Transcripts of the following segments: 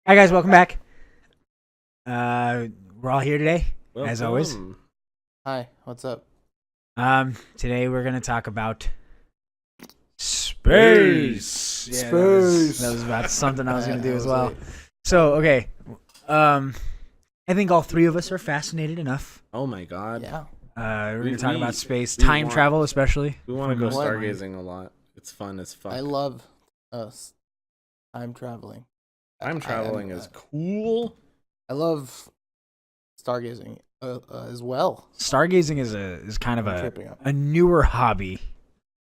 Hi guys, welcome back. We're all here today, as always. Hi, what's up? Today we're gonna talk about space. Yeah, that was about something I was gonna do as well. So, okay, I think all three of us are fascinated enough. Oh my god. Yeah. We're gonna talk about space, time travel especially. We want to go stargazing a lot. It's fun as fuck. I love time traveling. Time traveling is cool. I love stargazing as well. Stargazing is kind of a newer hobby.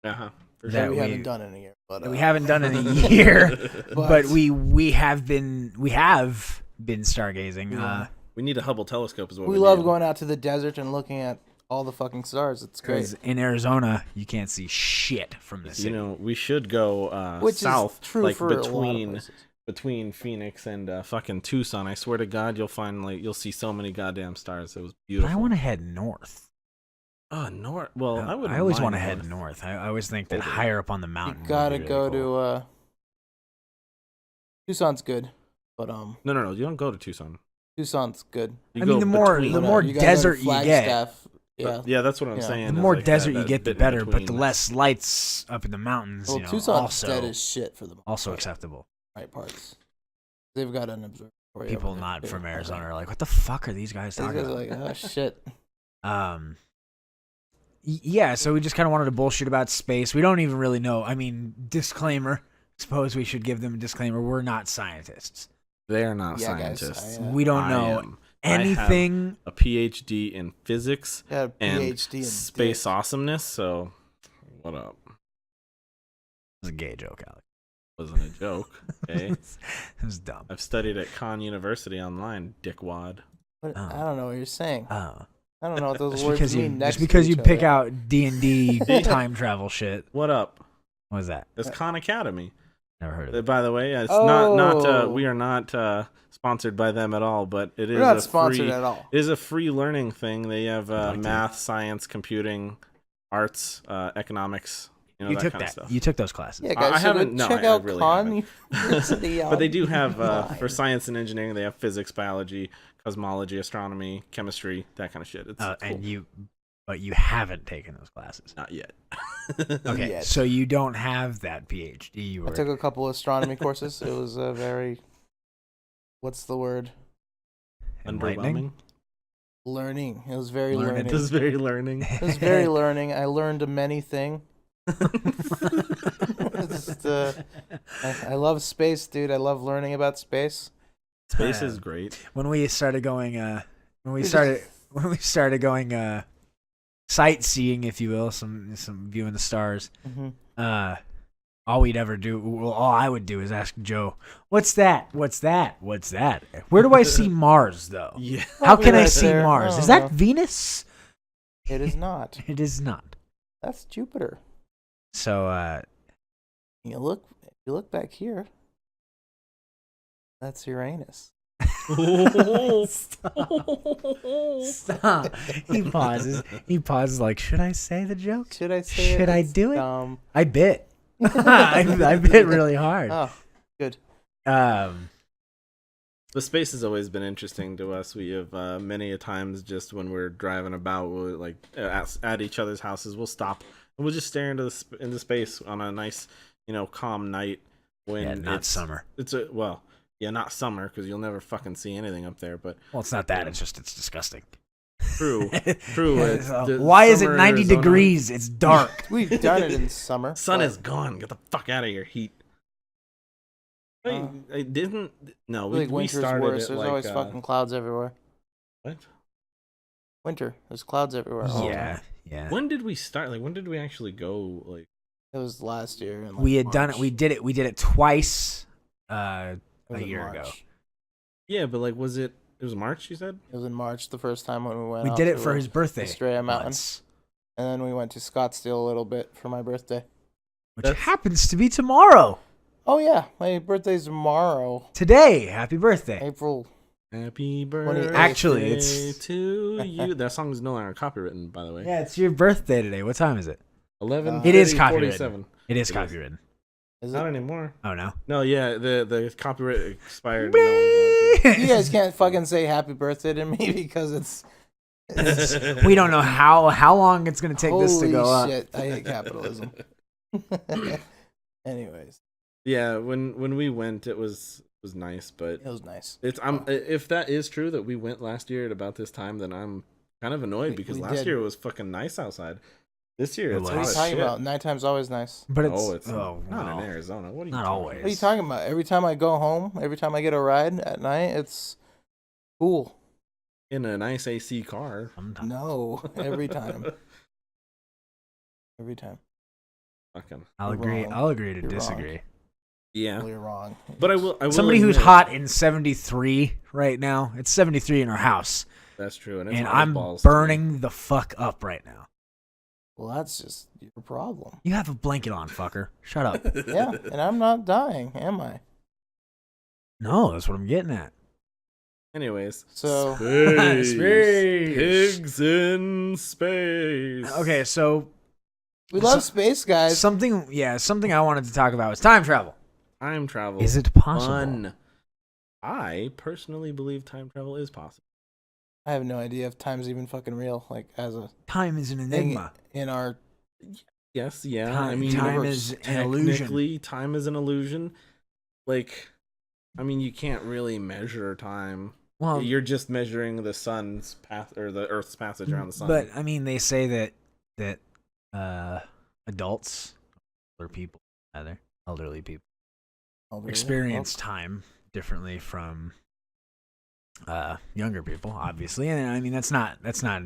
Uh-huh. That we haven't done in a year, but we haven't done in a year, but we have been stargazing. Yeah. We need a Hubble telescope is what we love going out to the desert and looking at all the fucking stars. It's great. Because in Arizona, you can't see shit from the city. You know, we should go Which south, is true like for between Phoenix and fucking Tucson. I swear to God, you'll see so many goddamn stars. It was beautiful. But I want to head north. Oh, north. Well, I always want to head north. I always think that higher up on the mountain. You gotta really go cool. to Tucson's good, but No. You don't go to Tucson. Tucson's good. I mean, the more desert you get. Yeah, that's what I'm saying. The more desert you get, the better. But the less lights up in the mountains. Well, Tucson's also dead as shit for the also acceptable. Right parts. They've got an observatory. People not from Arizona are like, "What the fuck are these guys talking about?" These guys are like, "Oh shit." Yeah. So we just kind of wanted to bullshit about space. We don't even really know. I mean, disclaimer. Suppose we should give them a disclaimer. We're not scientists. They are not Guys, scientists. We don't know anything. I have a PhD in physics and in space awesomeness. So, what up? It was a gay joke, Alex. Wasn't a joke. Okay, it was dumb. I've studied at Khan University online, dickwad. I don't know what you're saying. Oh. I don't know what those words mean. Just because you pick out D&D time travel shit. What up? What is that? It's Khan Academy. Never heard of it. By the way, it's not. We are not sponsored by them at all. But it is. We're not sponsored at all. It is a free learning thing. They have math, science, computing, arts, economics. You took that. Stuff. You took those classes. Yeah, guys. I haven't. No, check out really Khan University. But they do have for science and engineering. They have physics, biology, cosmology, astronomy, chemistry, that kind of shit. It's cool. But you haven't taken those classes. Not yet. Okay, so you don't have that PhD. I took a couple of astronomy courses. It was a very, what's the word? Underwhelming. Learning. It was very learning. It was very learning. It was very learning. I learned many things. I love space, dude. I love learning about space. Space is great. When we started going, sightseeing, if you will, some viewing the stars. Mm-hmm. All I would do is ask Joe, "What's that? What's that? What's that? Where do I see Mars, though? Yeah. How can I see there. Mars? Is that Venus? It is not. It is not. That's Jupiter. So, you look back here. That's Uranus. Stop. He pauses like, should I say the joke? Should I say it? Should I do it? Dumb. I bit. I bit really hard. Oh, good. The space has always been interesting to us. We have many a times just when we're driving about, we'll, like at each other's houses, we'll stop and we'll just stare into space on a nice, calm night when it's summer. Not summer because you'll never fucking see anything up there. But it's not that. It's disgusting. True. Why is it 90 degrees? It's dark. We've done it in summer. Sun is gone. Get the fuck out of here, heat. I didn't. No, we started worse. it There's always fucking clouds everywhere. What? Winter. There's clouds everywhere. Yeah. When did we start? When did we actually go? It was last year. We had done it. We did it twice. A year ago. Yeah, but was it? It was March. You said it was in March the first time when we went. We did it for his birthday. Estrella Mountain, and then we went to Scottsdale a little bit for my birthday, which happens to be tomorrow. Oh yeah, my birthday's tomorrow. Today, happy birthday, April. Happy birthday. Actually, it's to you. That song is no longer copywritten, by the way. Yeah, it's your birthday today. What time is it? 11. It is copywritten. It is copywritten. Is Not it? anymore. Oh no. No, yeah, the copyright expired. You guys can't fucking say happy birthday to me because it's We don't know how long it's gonna take this to go holy up. shit. I hate capitalism. Anyways, Yeah, when we went, it was nice, but it was nice. it's if that is true that we went last year at about this time, then I'm kind of annoyed because we last did. year it was fucking nice outside. This year It it's was. hot What are you as talking shit. about? Nighttime's always nice. But it's Oh, it's not well, in Arizona. What are you not talking always. What are you talking about? Every time I go home, every time I get a ride at night, it's cool. in a nice AC car? Sometimes. No, every time. Every time. Fucking I'll You're agree. wrong. I'll agree to You're wrong. disagree. yeah. Well, you're wrong. But I will Somebody who's admit, hot in 73 right now. It's 73 in our house, That's true, and, it's and hot as I'm balls to me. burning the fuck up right now. Well, that's just your problem. You have a blanket on, fucker. Shut up. Yeah, and I'm not dying, am I? No, that's what I'm getting at. Anyways, So space. Space. Pigs in space. Okay, so we love space, guys. something I wanted to talk about was time travel. Time travel. Is it possible? Fun. I personally believe time travel is possible. I have no idea if time's even fucking real. Like as a Time is an thing enigma. in our Yes, yeah. Time- I mean, time is an illusion. technically, time is an illusion. Like, I mean, you can't really measure time. Well, You're just measuring the sun's path or the Earth's passage around the sun. but I mean, they say that adults or people, rather elderly people, experience time differently from younger people, obviously. And I mean, it's not It's not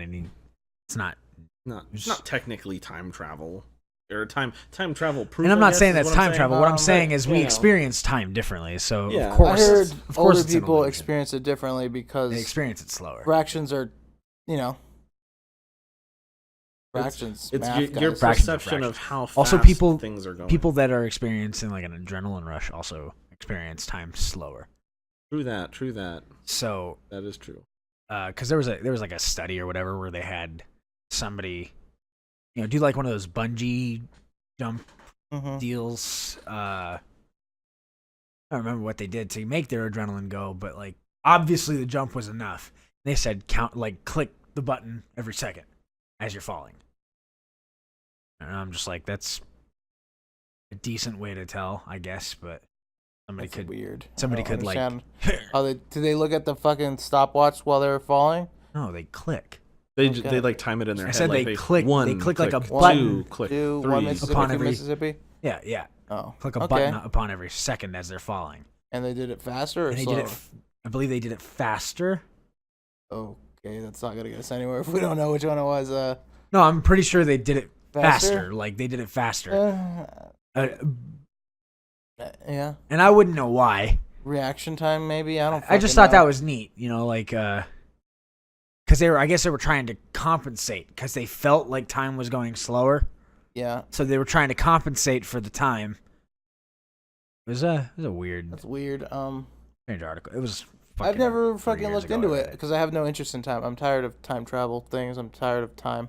technically time travel or time travel proof. and I'm I not guess, saying is that's what I'm time travel. What I'm But, saying is we you know. experience time differently. So Yeah. of course, I heard of course older it's an people illusion. experience it differently because They experience it slower. fractions are, fractions. It's math, your guys. Fractions are perception of how fast Also, people- things are going. People that are experiencing like an adrenaline rush also experience time slower. True that. So, That is true. because there was like a study or whatever where they had somebody, do like one of those bungee jump Mhm. deals. I don't remember what they did to make their adrenaline go, but like obviously the jump was enough. They said click the button every second as you're falling. And I'm just like, that's a decent way to tell, I guess, but somebody That's could weird. somebody I don't could like understand how do they look at the fucking stopwatch while they're falling? no, they click. They Okay. they like time it in their I head. said like they click- One, they click like a click button. Two, click Two, three. one Mississippi, Upon two every- Mississippi. Yeah. Oh, Click a okay. button upon every second as they're falling. And they did it faster or And they slower? did it. I believe they did it faster. Okay, that's not gonna get us anywhere if we don't know which one it was. No, I'm pretty sure they did it faster. Faster? Like they did it faster. Uh, Yeah. and I wouldn't know why. Reaction time, maybe. I don't. I just fucking thought that know. was neat. Because I guess they were trying to compensate because they felt like time was going slower, Yeah, so they were trying to compensate for the time. It was a weird, that's weird. strange article. It was. I've never 3 fucking years looked ago I into read it because I have no interest in time. I'm tired of time travel things. I'm tired of time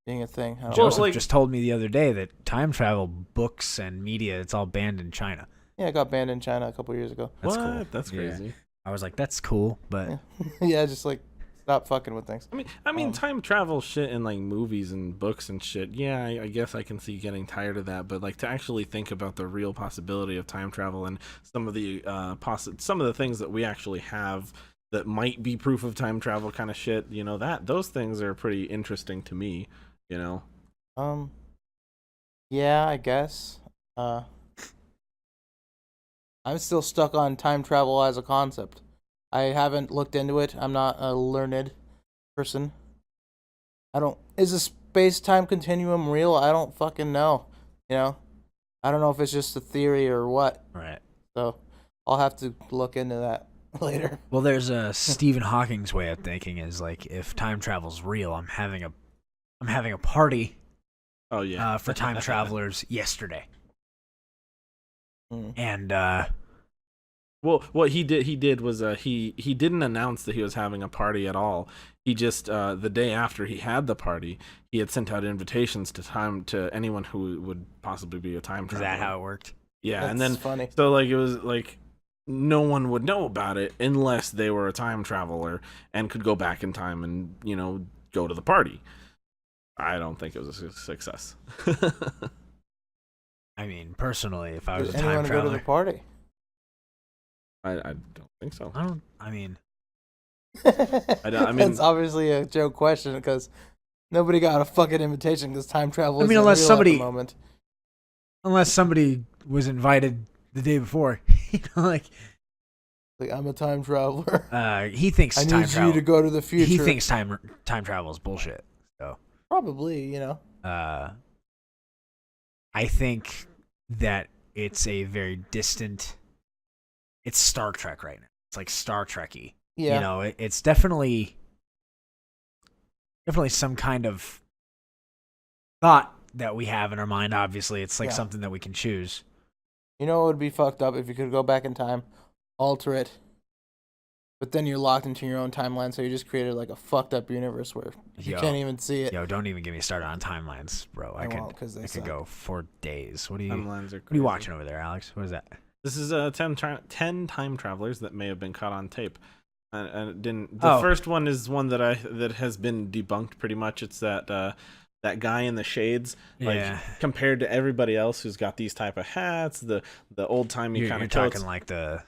being a thing. I don't Joseph know. just told me the other day that time travel books and media, it's all banned in China. Yeah, it got banned in China a couple years ago. That's What? cool. That's Yeah. crazy. I was like, that's cool, but Yeah. Yeah, just like stop fucking with things. I mean, Um, time travel shit in like movies and books and shit. Yeah, I guess I can see getting tired of that. But like to actually think about the real possibility of time travel and some of the some of the things that we actually have that might be proof of time travel kind of shit. Those things are pretty interesting to me. Yeah, I guess. I'm still stuck on time travel as a concept. I haven't looked into it. I'm not a learned person. Is a space-time continuum real? I don't fucking know. I don't know if it's just a theory or what. right. So I'll have to look into that later. Well, there's a Stephen Hawking's way of thinking is like if time travel's real, I'm having a party Oh yeah. for time travelers yesterday, Mm. and Well, what he did was he didn't announce that he was having a party at all. He just the day after he had the party, he had sent out invitations to anyone who would possibly be a time is traveler. that how it worked? Yeah, That's and then funny. so like it was like no one would know about it unless they were a time traveler and could go back in time and go to the party. I don't think it was a success. I mean, personally, if I was Did a time anyone go to traveler, the party? I don't think so. I mean, I mean, That's obviously a joke question because nobody got a fucking invitation because time travel. I mean, isn't unless real at somebody- the moment. unless somebody was invited the day before, like I'm a time traveler. he thinks I time need travel. you to go to the future. He thinks time travel is bullshit. So Probably, I think that it's a very distant. It's Star Trek right now. It's like Star Trek-y. Yeah. It's definitely some kind of thought that we have in our mind. Obviously, it's like something that we can choose. You know what would be fucked up if you could go back in time, alter it, but then you're locked into your own timeline, so you just created like a fucked up universe where you can't even see it. Yo, don't even get me started on timelines, bro. I could go for days. What are you watching over there, Alex? What is that? This is 10 time travelers that may have been caught on tape. And it didn't. The first one is one that has been debunked pretty much. It's that guy in the shades, compared to everybody else who's got these type of hats, the old timey kind of coats. Talking like the,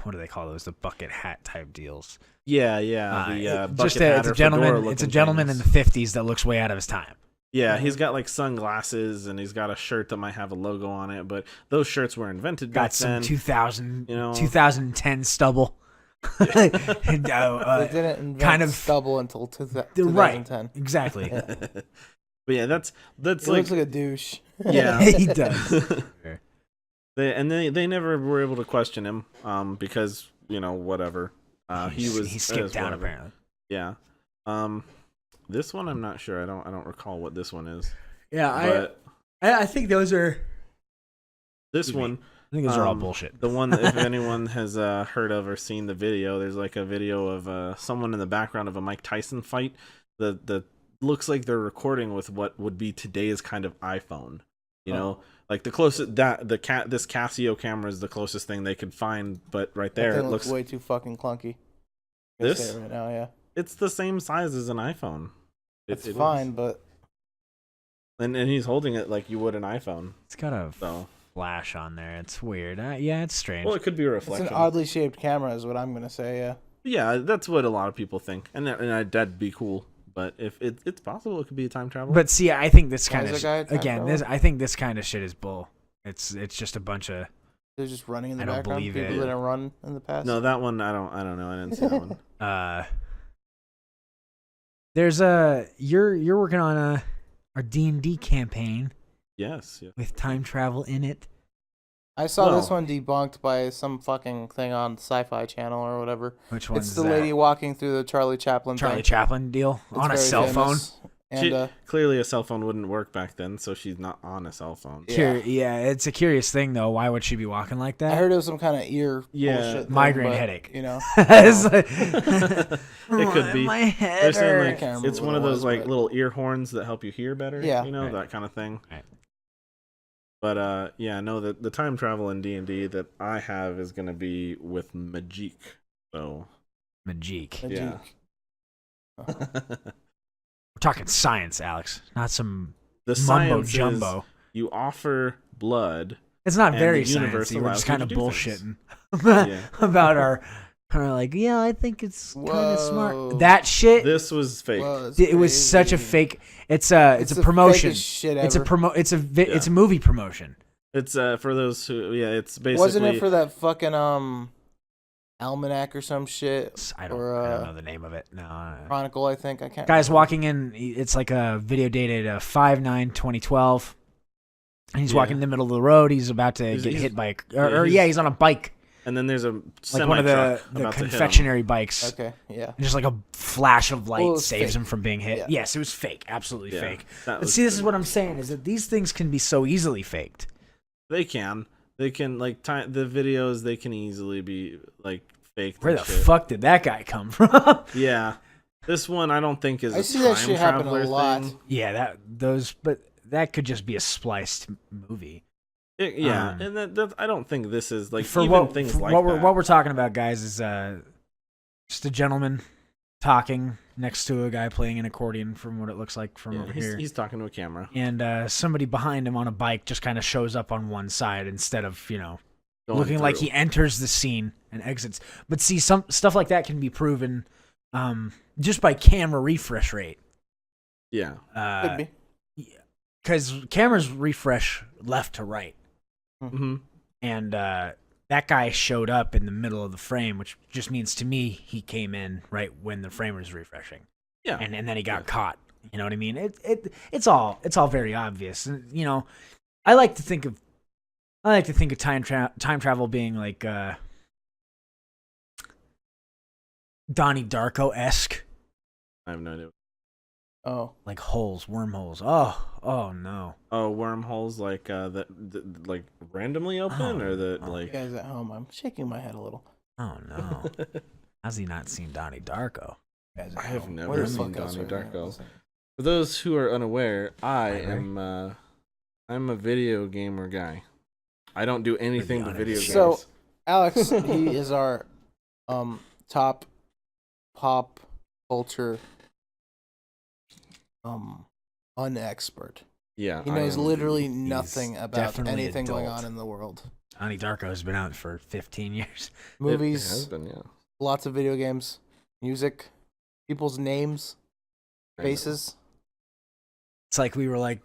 what do they call those? The bucket hat type deals. Yeah. It's a gentleman. It's a gentleman in the 50s that looks way out of his time. Yeah, he's got like sunglasses and he's got a shirt that might have a logo on it, but those shirts were invented back then. Got some 2010 stubble. They didn't invent kind of stubble until 2010. Right, exactly. But yeah, that's He looks like a douche. Yeah, he does. They never were able to question him because whatever. He skipped town apparently. Yeah. This one I'm not sure. I don't recall what this one is. Yeah, I think those are. This one. I think those are all bullshit. The one that if anyone has heard of or seen the video, there's like a video of someone in the background of a Mike Tyson fight. The looks like they're recording with what would be today's kind of iPhone. Like the closest this Casio camera is the closest thing they could find, but right there it looks way too fucking clunky. This right now, yeah. It's the same size as an iPhone. It's fine, but and he's holding it like you would an iPhone. It's got a flash on there. It's weird. Yeah, it's strange. Well, it could be a reflection. It's an oddly shaped camera, is what I'm gonna say. Yeah. Yeah, that's what a lot of people think, and that'd be cool. But if it's possible, it could be a time travel. But see, I think this kind of I think this kind of shit is bull. It's just a bunch of. They're just running in the background. I don't believe people that didn't run in the past. No, that one I don't know. I didn't see that one. There's you're working on our D&D campaign. Yes. With time travel in it. I saw this one debunked by some fucking thing on Sci-Fi Channel or whatever. Which one? It's the lady walking through the Charlie Chaplin deal on a cell phone. And clearly a cell phone wouldn't work back then, so she's not on a cell phone. Yeah, it's a curious thing though. Why would she be walking like that? I heard it was some kind of ear bullshit thing, migraine headache. It could be. My head. They're saying like it's one of those like little ear horns that help you hear better. Yeah, that kind of thing. Right. But the time travel in D&D that I have is gonna be with Magic. So Magic. Yeah. We're talking science, Alex, not some the mumbo jumbo. You offer blood. It's not very sciencey. We're just kind of bullshitting about our like. Yeah, I think it's kind of smart. That shit. This was fake. It was such a fake. It's a promotion. Shit it's a movie promotion. It's for those who it's basically. Wasn't it for that fucking almanac or some shit? I don't know the name of it. No. Chronicle, I think. I can't. Guy's remember. walking in. It's like a video dated 5/9/2012. And he's walking in the middle of the road. He's about to get hit by he's on a bike. And then there's a like one of the confectionery bikes. Okay, yeah. And just like a flash of light saves him from being hit. Yeah. Yes, it was fake. Absolutely fake. But see, this is what I'm saying, is that these things can be so easily faked. They can the videos, they can easily be like faked. Where the fuck did that guy come from? Yeah. This one I don't think is I see that shit happen a lot. Thing. Yeah, but that could just be a spliced movie. Yeah, and that I don't think this is like for even what, things for like what that. we're talking about, guys, is just a gentleman talking next to a guy playing an accordion, from what it looks like from over here. He's talking to a camera. And somebody behind him on a bike just kind of shows up on one side instead of, Going looking like through. he enters the scene and exits. But see, some stuff like that can be proven just by camera refresh rate. Yeah. Could be. Because cameras refresh left to right. Mm-hmm. And that guy showed up in the middle of the frame, which just means to me he came in right when the frame was refreshing. Yeah. And then he got caught. You know what I mean? It's all very obvious. And, I like to think of time travel being like Donnie Darko-esque. I have no idea. Oh, Like holes, wormholes. Oh no. Oh, wormholes like that like randomly open or that you like. guys at home, I'm shaking my head a little. Oh no. How's he not seen Donnie Darko? You guys at I have home, never where the seen fuck else Donnie are you Darko. listening? For those who are unaware, I'm a video gamer guy. I don't do anything but video games. So, Alex, he is our top pop culture unexpert. yeah, He I knows am- literally nothing about definitely anything going adult. on in the world. Donnie Darko has been out for 15 years. It Movies, has been, yeah. lots of video games, music, people's names, I know. faces. It's like we were like,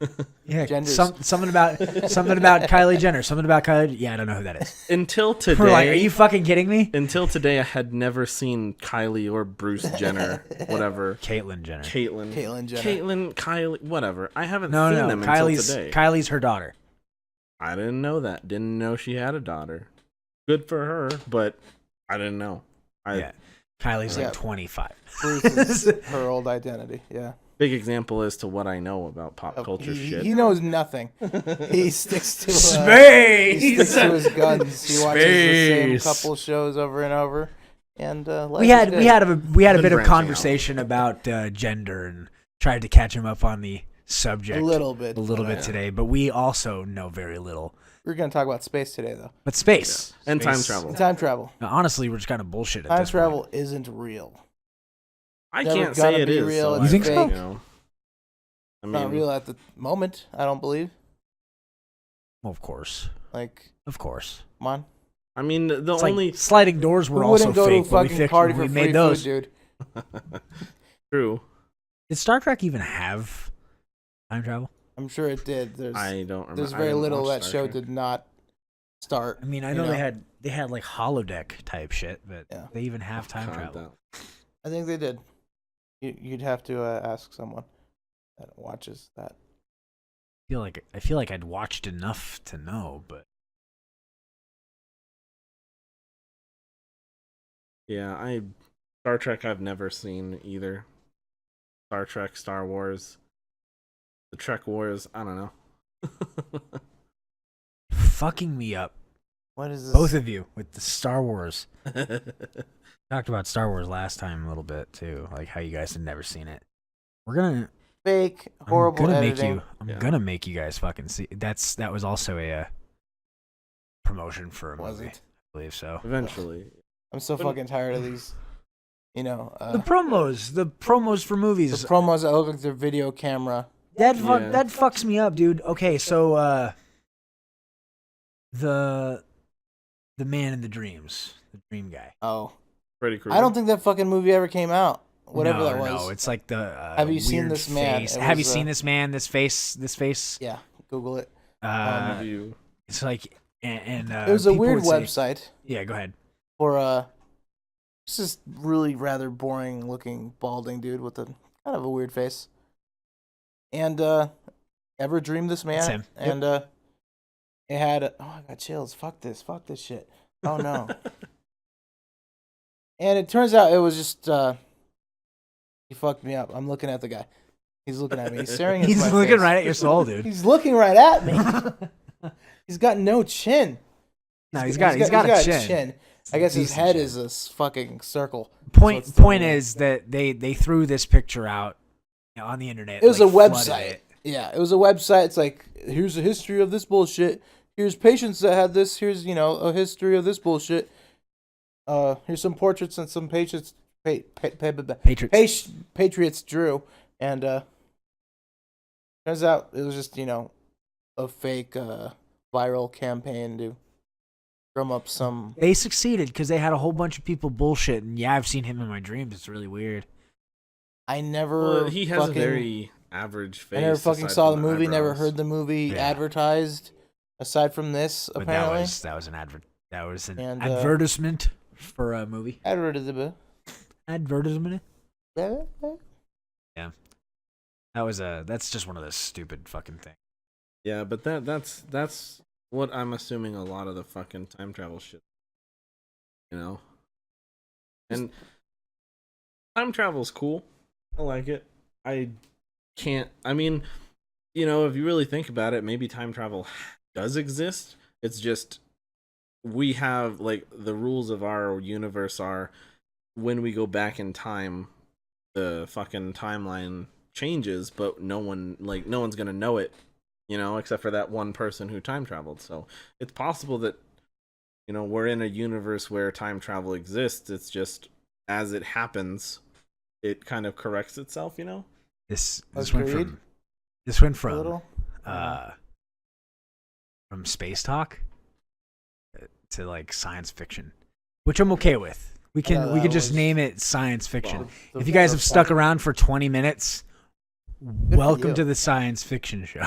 yeah, Genders. something about Kylie Jenner. Something about Kylie. Yeah, I don't know who that is. Until today, We're like, are you fucking kidding me? until today, I had never seen Kylie or Bruce Jenner, whatever. Caitlyn Jenner. Caitlyn, Jenner. Kylie, whatever. I haven't No, seen no, them no. until today. Kylie's her daughter. I didn't know that. Didn't know she had a daughter. Good for her, but I didn't know. Yeah, Kylie's Yeah. like 25. Bruce is her old identity. Yeah. Big example as to what I know about pop culture he, shit. He knows nothing. He sticks to Space. he sticks to his guns. He watches the same Space. couple shows over and over. And We had a bit Been of branching conversation about gender and tried to catch him up on the subject a little bit today, but we also know very little. We're going to talk about space today, though. But space And Space- time travel. And time travel. Now, honestly, we're just kind of bullshit at Time this travel point. isn't real. I Never can't gonna say it be is. real, So it's You think so? fake. You know, I It's not mean, real at the moment, I don't believe. Well, of course, Like, come on. I mean, the It's only like sliding doors were Who also wouldn't go fake. to a but we fucking fixed- party we for made free those. food, dude? true. Did Star Trek even have time travel? I'm sure it did. I don't remember. There's I very didn't little watch that Star show Trek. did not start. I mean, I you know they had like holodeck type shit, but Yeah. they even have time God, travel. I think they did. You'd have to ask someone that watches that. I feel like I'd watched enough to know, but Yeah, Star Trek I've never seen either. Star Trek, Star Wars, the Trek Wars. I don't know. fucking me up, What is this? both of you, with the Star Wars. Talked about Star Wars last time a little bit too, like how you guys had never seen it. We're gonna Fake, horrible I'm gonna editing. I'm gonna make you guys fucking see. That was also a promotion for a Was movie, it? I believe so. Eventually, I'm so fucking tired of these. You know, The promos for movies. the promos that look like their video camera. That Yeah. that fucks me up, dude. Okay, so the man in the dreams, the dream guy. Oh, Freddy Krueger. I don't think that fucking movie ever came out. Whatever no, that was. No, it's like the Have you seen weird this man? face. It Have you was, seen this man? This face. Yeah, Google it. Have you? It's like and It was a people weird would say- website Yeah, go ahead. for this is really rather boring looking balding dude with a kind of a weird face. And ever dreamed this man? That's him. Yep. And it had oh, I got chills. Fuck this shit. Oh no. And it turns out it was just he fucked me up. I'm looking at the guy. He's looking at me. He's staring at He's my looking face. right at your soul, dude. He's looking right at me. He's got no chin. No, he's got a chin. I guess his Decent head chin. is a fucking circle. Point So it's point the- is that they threw this picture out on the internet. It was like, a flooded website. it. Yeah, it was a website. It's like, here's the history of this bullshit. here's patients that had this. Here's a history of this bullshit. Here's some portraits and some patients. Patriots. Patriots drew, and turns out it was just a fake viral campaign to drum up some. They succeeded because they had a whole bunch of people bullshit, and yeah, I've seen him in my dreams. It's really weird. I never. Well, he has a very average face. I never fucking saw the movie. Never eyebrows. heard the movie Yeah. advertised. Aside from this, But apparently, that was an And, advertisement for a movie. advertisement. Advertisement. That's just one of those stupid fucking things. Yeah, but that's what I'm assuming a lot of the fucking time travel shit. And time travel's cool. I like it. I mean, if you really think about it, maybe time travel does exist. It's just we have like the rules of our universe are when we go back in time, the fucking timeline changes, but no one's gonna know it, except for that one person who time traveled. So it's possible that we're in a universe where time travel exists. It's just as it happens, it kind of corrects itself. This Agreed. went A from little. from space talk to like science fiction, which I'm okay with. We can just name it science fiction. Well, If you guys have stuck around for 20 minutes, welcome you. to the science fiction show.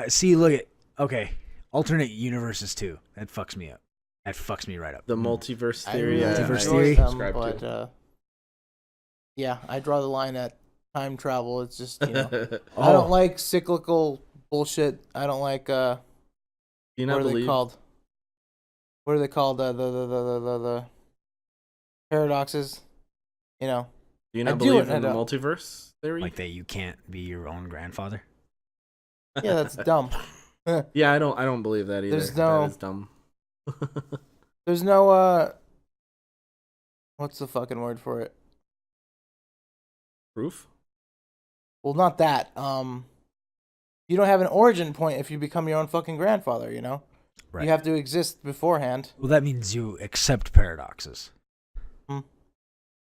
See, look at alternate universes too. That fucks me up. That fucks me right up. The multiverse I theory. really Multiverse enjoy theory. them, Subscribe but to. yeah, I draw the line at time travel. It's just I Oh. don't like cyclical bullshit. I don't like Do you what not are they believe? called? What are they called? The paradoxes. Do you not I do believe and I in the don't. multiverse theory? Like that you can't be your own grandfather. Yeah, that's dumb. Yeah, I don't believe that either. There's no- That is dumb. There's no what's the fucking word for it? Proof? Well, not that. You don't have an origin point if you become your own fucking grandfather, Right. You have to exist beforehand. Well, that means you accept paradoxes. Hmm.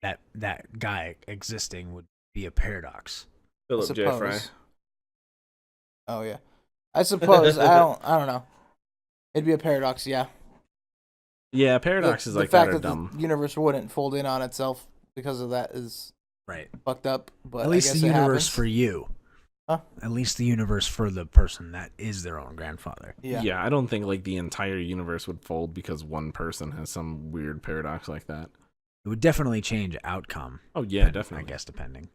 That guy existing would be a paradox. Philip J. Fry. suppose. Oh yeah. I suppose. I don't know. It'd be a paradox, yeah. Yeah, paradoxes the like that fact are that dumb. the universe wouldn't fold in on itself because of that is Right. fucked up. But At least I the guess it universe happens. for you. Huh? At least the universe for the person that is their own grandfather. Yeah. I don't think like the entire universe would fold because one person has some weird paradox like that. It would definitely change outcome. Oh yeah, I definitely. guess depending.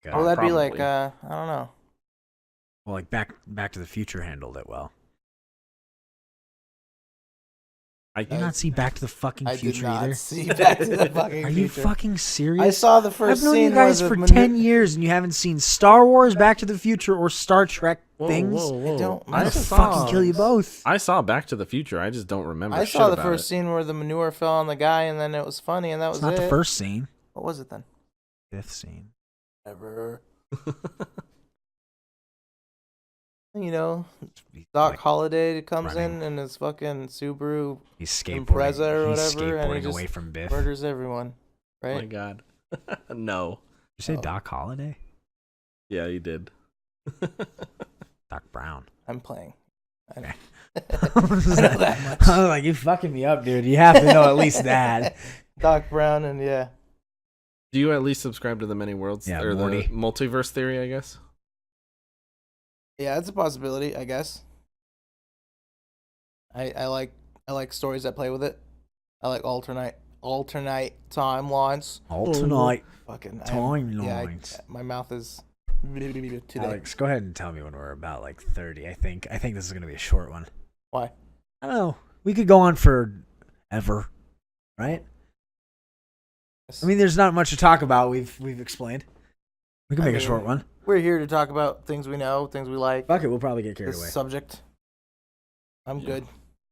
Well, that'd be like Probably. I don't know. Well, like Back to the Future handled it well. Did you not see Back to the fucking I Future did not either? see Back to the fucking Are you Future. fucking serious? I saw the first I've known scene you guys where for the 10 years and you haven't seen Star Wars, Back to the Future, or Star Trek things? Whoa. I don't I'm know. gonna saw- fucking kill you both. I saw Back to the Future. I just don't remember. I shit saw the about first it. scene where the manure fell on the guy, and then it was funny, and that was It's not it. the first scene. What was it then? Fifth scene. Ever. He's Doc like, Holliday comes running. in his fucking Subaru, he's skateboarding. Impreza or He's whatever, and he skateboarding just away from Biff. murders everyone. Oh my Right? god. No. Did you say Oh. Doc Holliday? Yeah, you did. Doc Brown. I'm playing. I know. Okay. I know that much. I was like, you're fucking me up, dude. You have to know at least that. Doc Brown and yeah. Do you at least subscribe to the many worlds Yeah, or Morty. the multiverse theory? I guess. Yeah, it's a possibility, I guess. I like stories that play with it. I like alternate timelines. Alternate Fucking timelines. my mouth is today. Alex, go ahead and tell me when we're about like 30. I think this is gonna be a short one. Why? I don't know. We could go on for ever, right? I mean, there's not much to talk about. We've explained. We can I make a mean, short one. We're here to talk about things we know, things we like. Fuck it, we'll probably get carried This away. subject. I'm good.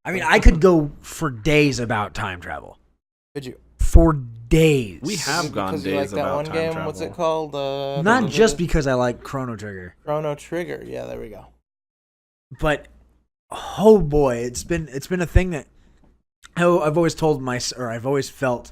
I mean, I could go for days about time travel. Could you? For days. We have gone because days you like that about one time game. travel. What's it called? Not just because I like Chrono Trigger. Chrono Trigger. Yeah, there we go. But oh boy, it's been a thing that I've always I've always felt.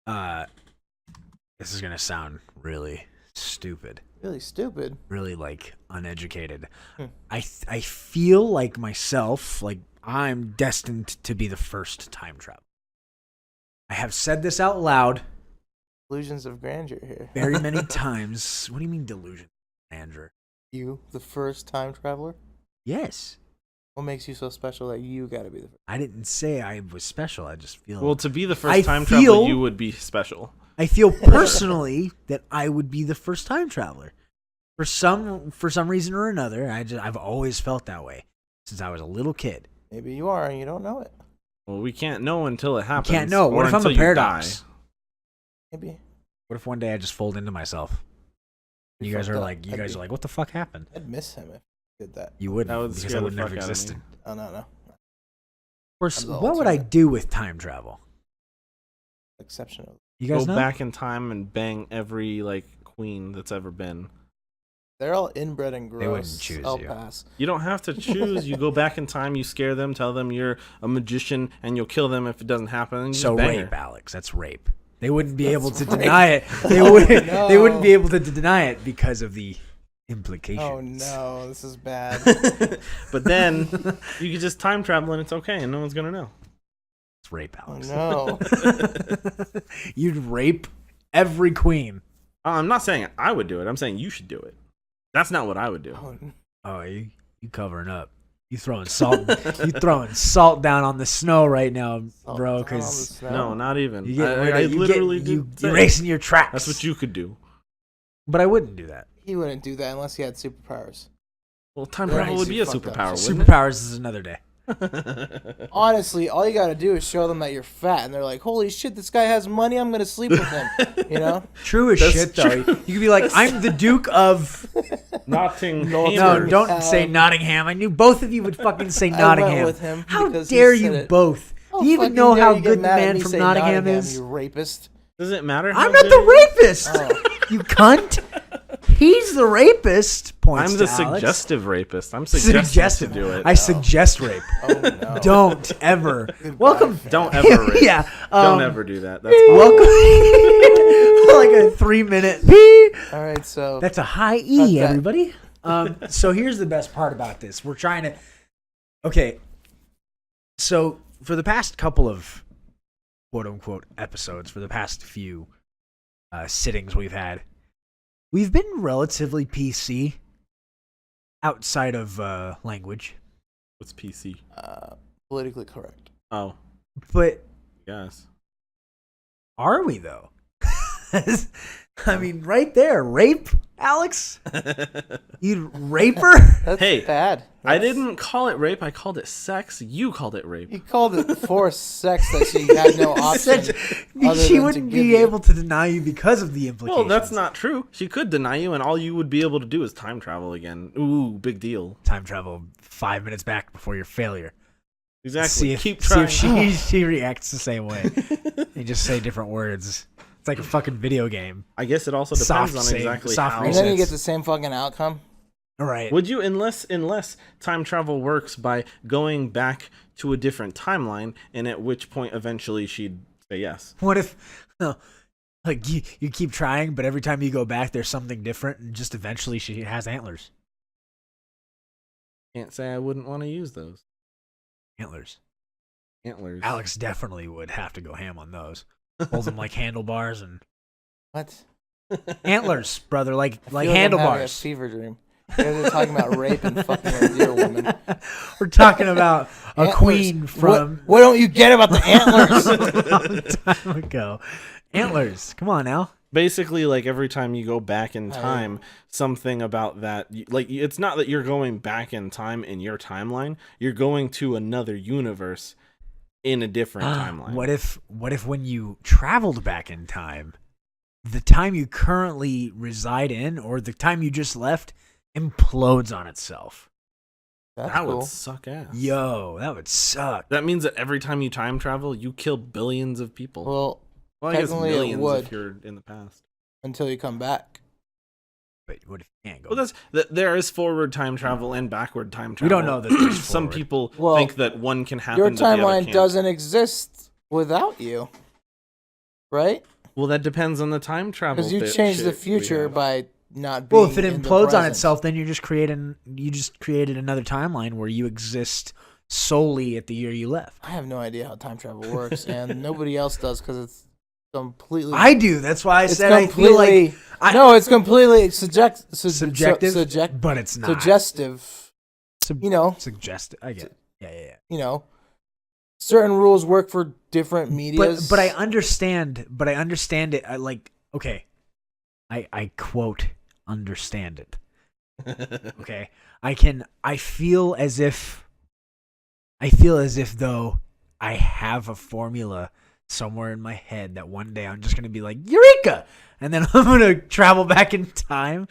This is gonna sound really stupid. Really stupid. Really like uneducated. Hmm. I feel like myself, like I'm destined to be the first time travel. I have said this out loud Illusions of grandeur here. very many times. What do you mean delusion, Andrew? You, the first time traveler? Yes. What makes you so special that you gotta be the first? I didn't say I was special. I just feel. Well, to be the I first time feel- traveler, you would be special. I feel personally that I would be the first time traveler. For some reason or another, I've always felt that way since I was a little kid. Maybe you are and you don't know it. Well, we can't know until it happens. Can't know. or What if I'm until a you paradox? die. Maybe. What if one day I just fold into myself? You guys are like, what the fuck happened? I'd miss him if he did that. You wouldn't, That would because scare I the would never fuck out of me. existed. Oh, no. Or I'm the what would I alternate. do with time travel? Exceptional. You guys Go know? back in time and bang every queen that's ever been. They're all inbred and gross. They wouldn't choose I'll you. pass. You don't have to choose. You go back in time, you scare them, tell them you're a magician, and you'll kill them if it doesn't happen. And you So just bang rape, her. Alex. That's rape. They wouldn't be able to That's rape. deny it. They would. No. They wouldn't be able to deny it because of the implications. Oh no, this is bad. But then you could just time travel and it's okay, and no one's gonna know. It's rape, Oh Alex. no. You'd rape every queen. I'm not saying I would do it. I'm saying you should do it. That's not what I would do. Oh, Oh, you covering up. You throwing salt. You throwing salt down on the snow right now, oh, bro. down on the Because snow. No, not even. you get I literally do. you're racing your tracks. That's what you could do. But I wouldn't do that. He wouldn't do that unless he had superpowers. Well, time Right. travel would be a Fucked up. superpower, wouldn't Superpowers is another day. it? Honestly, all you gotta do is show them that you're fat, and they're like, "Holy shit, this guy has money. I'm gonna sleep with him." You know? True as That's shit, true. though. You could be like, I'm the Duke of. Nottingham. No, don't say Nottingham. I knew both of you would fucking say I Nottingham. went with him How because he dare said you it. both? How Do you even fucking know dare how you get good the mad at man me from saying Nottingham is? You rapist. Does it matter? How I'm not good the it is? rapist. Oh. You cunt. He's the rapist. Points I'm the to Alex. suggestive rapist. I'm suggesting Suggestive. to do it. I suggest rape. Oh no. Don't ever. Goodbye, Welcome. fam. Don't ever rape. Yeah. Don't ever do that. That's awful. Welcome. Like a 3-minute pee. All right, so That's a high Cut E, that. everybody. So here's the best part about this. We're trying to. Okay. So for the past couple of quote unquote episodes, for the past few sittings we've had, we've been relatively PC outside of language. What's PC? politically correct. Oh, But yes. are we, though? I mean, right there. Rape, Alex? You raper? That's Hey, bad. I That's- didn't call it rape. I called it sex. You called it rape. You called it forced sex that she had no option. other She than wouldn't to give be you. able to deny you because of the implications. Well, that's not true. She could deny you, and all you would be able to do is time travel again. Ooh, big deal. Time travel 5 minutes back before your failure. Exactly. See if, Keep see trying. if she reacts the same way. You just say different words. It's like a fucking video game. I guess it also Soft depends on save, exactly soft how. And then you resets. get the same fucking outcome. All right. Would you, unless time travel works by going back to a different timeline, and at which point eventually she'd say yes. What if, like, you keep trying, but every time you go back, there's something different, and just eventually she has antlers. Can't say I wouldn't want to use those Antlers. antlers. Alex definitely would have to go ham on those. Hold them like handlebars and What? antlers, brother, like I feel I'm having a handlebars. fever dream. They're talking about rape and fucking a deer woman. We're talking about a Antlers. queen from What don't you get about the antlers? a long time ago. Antlers. Come on now. Basically, like every time you go back in Oh. time, something about that, like it's not that you're going back in time in your timeline. You're going to another universe in a different timeline. What if when you traveled back in time, the time you currently reside in or the time you just left implodes on itself? That's that cool. would suck ass. Yo, that would suck. That means that every time you time travel, you kill billions of people. Well, Well, I guess technically it millions would. if you're in the past. until you come back. But what if you can't go? Well, there is forward time travel and backward time travel. We don't know that there's Some forward. people Well, think that one can happen. Your but the other timeline can't. doesn't exist without you, right? Well, that depends on the time travel. Because you bit changed the shit we future have. by not being. Well, if it in the implodes on present. itself, then you just created another timeline where you exist solely at the year you left. I have no idea how time travel works, and nobody else does because it's completely. I do. That's why I it's said I feel like no, it's completely subjective, but it's not suggestive. You know, suggestive. I get it. Yeah. you know, certain rules work for different medias. But I understand. But I understand it. Okay. I quote understand it. Okay. I feel as if though I have a formula somewhere in my head that one day I'm just gonna be like Eureka, and then I'm gonna travel back in time,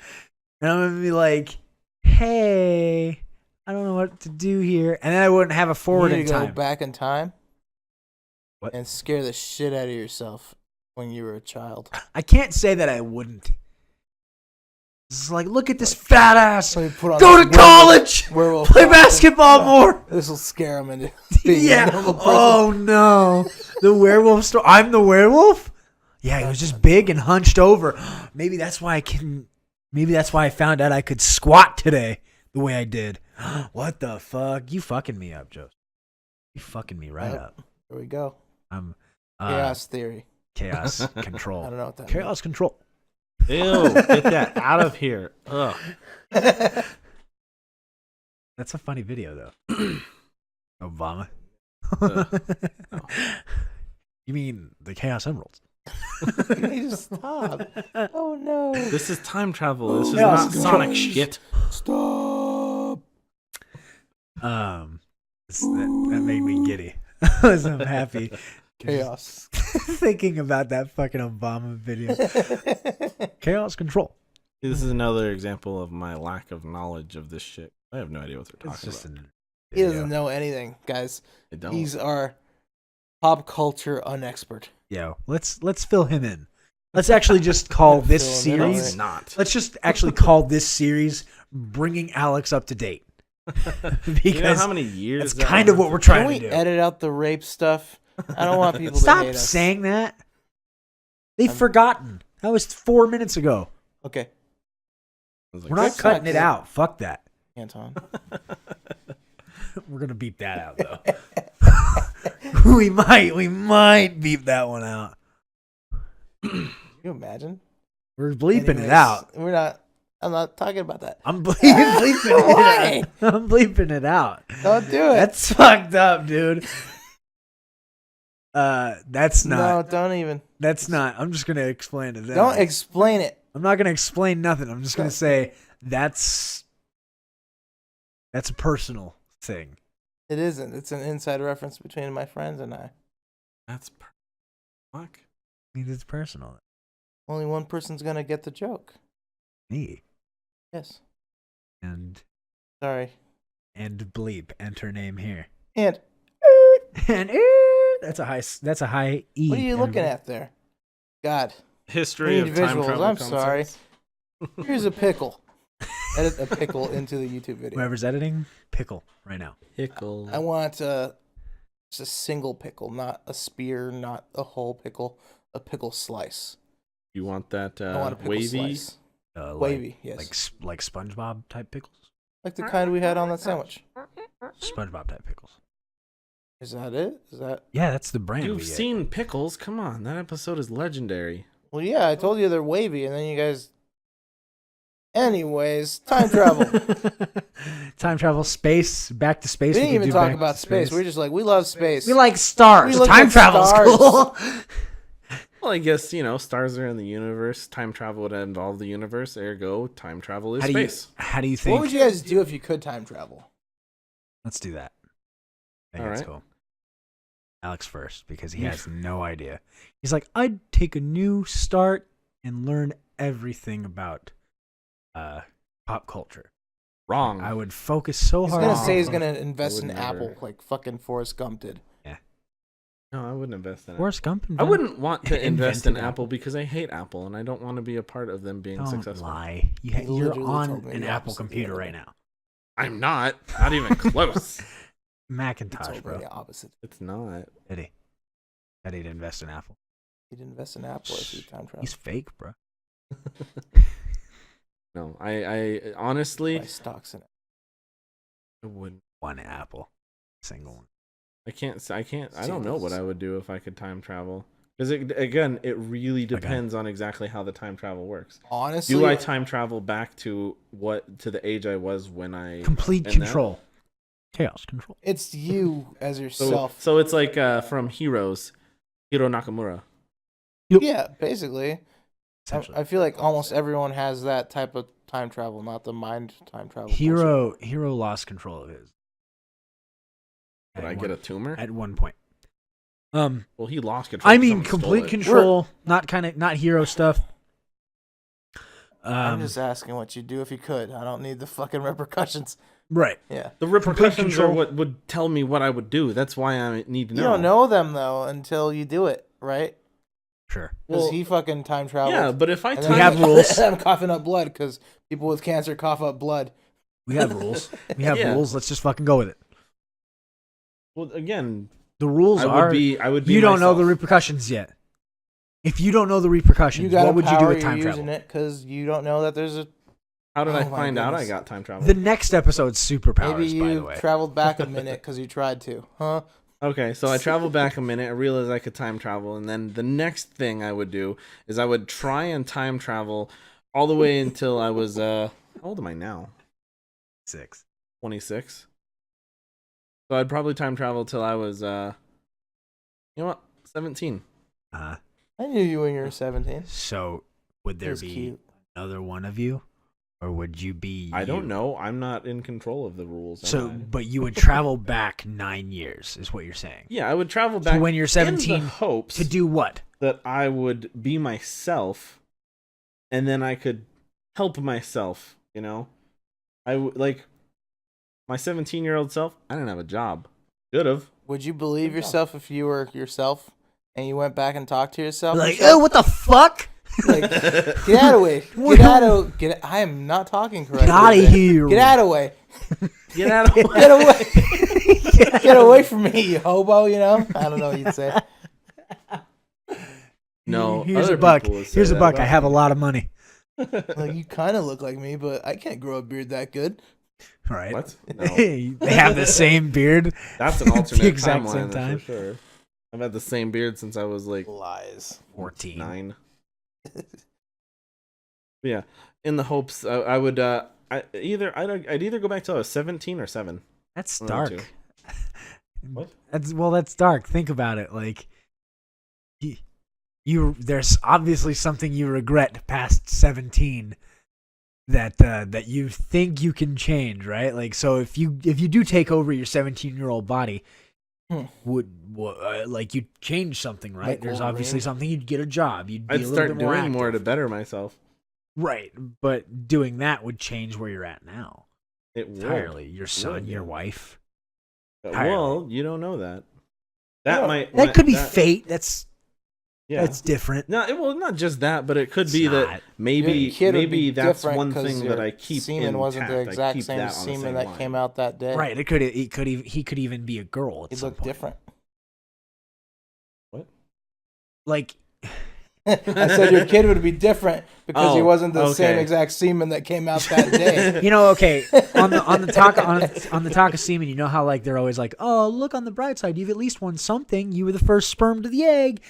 and I'm gonna be like, hey, I don't know what to do here, and then I wouldn't have a forward you in need to go time. back in time. What? And scare the shit out of yourself when you were a child. I can't say that I wouldn't. It's like, look at this fat ass. Let me put on Go this to college. werewolf Play costume. basketball more. This will scare him into being a Yeah. normal person. Oh no. The werewolf story. I'm the werewolf? Yeah, he was just big and hunched over. Maybe that's why I found out I could squat today the way I did. What the fuck? You fucking me up, Joe. You fucking me right up. There we go. I'm Chaos theory. chaos control. I don't know what that Chaos control. Ew, get that out of here. Ugh. means. That's a funny video though. Obama. You mean the Chaos Emeralds? You need to stop. Oh no. This is time travel. This is Yeah, not it's Sonic control. shit. Stop. That made me giddy. I'm happy. Chaos. Thinking about that fucking Obama video. Chaos control. This is another example of my lack of knowledge of this shit. I have no idea what they're It's talking just about. an He video. doesn't know anything, guys. I don't. He's our pop culture unexpert. Yo, let's fill him in. Let's actually just call this Fill him in on series. it. not. Let's just actually call this series "Bringing Alex Up to Date," because You know how many years? that's that kind of was? what we're trying Can we to do. edit out the rape stuff? I don't want people to Stop hate us. saying that. They've forgotten. That was 4 minutes ago. Okay, I was like, We're not That's cutting not it good. out. Fuck that. Anton. We're gonna beep that out though. we might beep that one out. Can you imagine? We're bleeping Anyways, it out. We're not. I'm not talking about that. I'm bleeping it Why? out. I'm bleeping it out. Don't do it. That's fucked up, dude. That's no, not. don't even. That's not. I'm just gonna explain it. Don't explain it. I'm not gonna explain nothing. I'm just gonna say that's a personal thing. It isn't. It's an inside reference between my friends and I. That's fuck. I mean, it's personal. Only one person's gonna get the joke. Me Yes. and Sorry. bleep. Enter name here. And And that's a high. That's a high E. what are you looking everybody. at there? God. History We of need time visuals. travel. I'm sorry. concepts. Here's a pickle. Edit a pickle into the YouTube video. Whoever's editing, pickle right now. Pickle. I want just a single pickle, not a spear, not a whole pickle, a pickle slice. You want that I want a pickle wavy? slice. Like, Wavy, yes. like SpongeBob type pickles. Like the kind we had on that sandwich. SpongeBob type pickles. Is that it? Is that? Yeah, that's the brand. You've we get. seen pickles? Come on, that episode is legendary. Well, yeah, I told you they're wavy, and then you guys. Anyways, time travel. Time travel, space, back to space. We didn't could even do talk back about to space. We're just like, we love space. we like stars. We look Time at travel's stars. cool. Well, I guess, stars are in the universe. Time travel would involve the universe. Ergo, time travel is How do you space. think? What would you guys do if you could time travel? Let's do that. I think All that's right. cool. Alex first because he has no idea. He's like, I'd take a new start and learn everything about pop culture. Wrong. I would focus so He's hard. gonna on say he's pop gonna culture. invest would in never. Apple like fucking Forrest Gump did. No, I wouldn't invest in it. Forrest Gump. I wouldn't want to invest in invented Apple because I hate Apple and I don't want to be a part of them being Don't successful. lie. You're literally on told me an the Apple opposite the computer other right day. now. I'm not even close. He Macintosh, told me bro. the opposite. It's not. Eddie. Eddie'd invest in Apple. He'd invest in Apple if he time travel. He's fake, bro. No, I honestly Buy stocks in it. I wouldn't. One Apple. Single one. I don't know Singles. what I would do if I could time travel. Because it really depends on exactly how the time travel works. Honestly, Do I time travel back to the age I was when I Complete in that? control. Chaos control. it's you as yourself. So it's like from Heroes, Hiro Nakamura. Yeah, basically. Essentially. I feel like almost everyone has that type of time travel, not the mind time travel. bullshit. Hero lost control of his. Did I get a tumor? At one point. Well, he lost control. I mean, Someone stole complete it. control, not hero stuff. I'm just asking what you'd do if you could. I don't need the fucking repercussions. Right. Yeah. The repercussions are control. what would tell me what I would do. That's why I need to know. You don't know them though until you do it, right? Sure. Because Well, he fucking time traveled. Yeah, but if I and time then We have rules. I'm coughing up blood because people with cancer cough up blood. We have rules. We have Yeah. rules. Let's just fucking go with it. well, again, The rules I are would be. you don't know the myself. repercussions yet. If you don't know the You repercussions, got what would you do with time you're travel? using it because you don't know that there's a. How did I Oh my find out I goodness. got time travel? The next episode's superpowers, Maybe by the you way. traveled back a minute because you tried to, huh? Okay, so I traveled back a minute. I realized I could time travel, and then the next thing I would do is I would try and time travel all the way until I was how old am I now? 6. 26. So I'd probably time travel till I was you know what? 17. Uh-huh. I knew you when you were 17. So would It there was be cute. another one of you, or would you be? I don't you? know. I'm not in control of the rules. am So, I? but you would travel back 9 years, is what you're saying. Yeah, I would travel back So when you're 17, in the hopes to do what? that I would be myself, and then I could help myself. You know, like my 17-year-old self. I didn't have a job. Should have. Would you believe Good job. yourself if you were yourself and you went back and talked to yourself? Like, yourself? oh, what the fuck? Like, get out of the way. Get out of. I am not talking correctly. Get out of today. here. Get out of the way. Get out of Get away. Get away from me, you hobo. You know. I don't know what you'd say. No, Here's other a buck. people would say Here's a that buck. I about have a me. lot of money. Like, you kind of look like me, but I can't grow a beard that good. Right? What? No. they have the same beard. That's an At the alternate exact timeline same for time. sure. I've had the same beard since I was like Lies. 14. 9. Yeah, in the hopes I'd either go back till I was 17 or 7. That's One of the dark. What? That's dark. Think about it. Like, you there's obviously something you regret past 17 that you think you can change, right? Like, so if you do take over your 17-year-old body, would like you'd change something, right? Like There's Wolverine? obviously something. You'd get a job. You'd be I'd a little start bit more doing more to active. better myself. Right, but doing that would change where you're at now It would. entirely. Your son, would, your yeah. wife. Well, you don't know that. That Yeah, might That could be that- fate. That's Yeah. different. No, well, not just that, but it could It's be not. that maybe Your kid would be that's different one 'cause thing your that I keep semen wasn't the intact. I exact keep same that on the semen same that line. came out that day. Right. He could even be a girl at He'd some look point. different. What? Like, I said your kid would be different because he Oh, wasn't the same okay. exact semen that came out that day. you know, okay, on the talk of semen, you know how like they're always like, oh, look on the bright side, you've at least won something. You were the first sperm to the egg.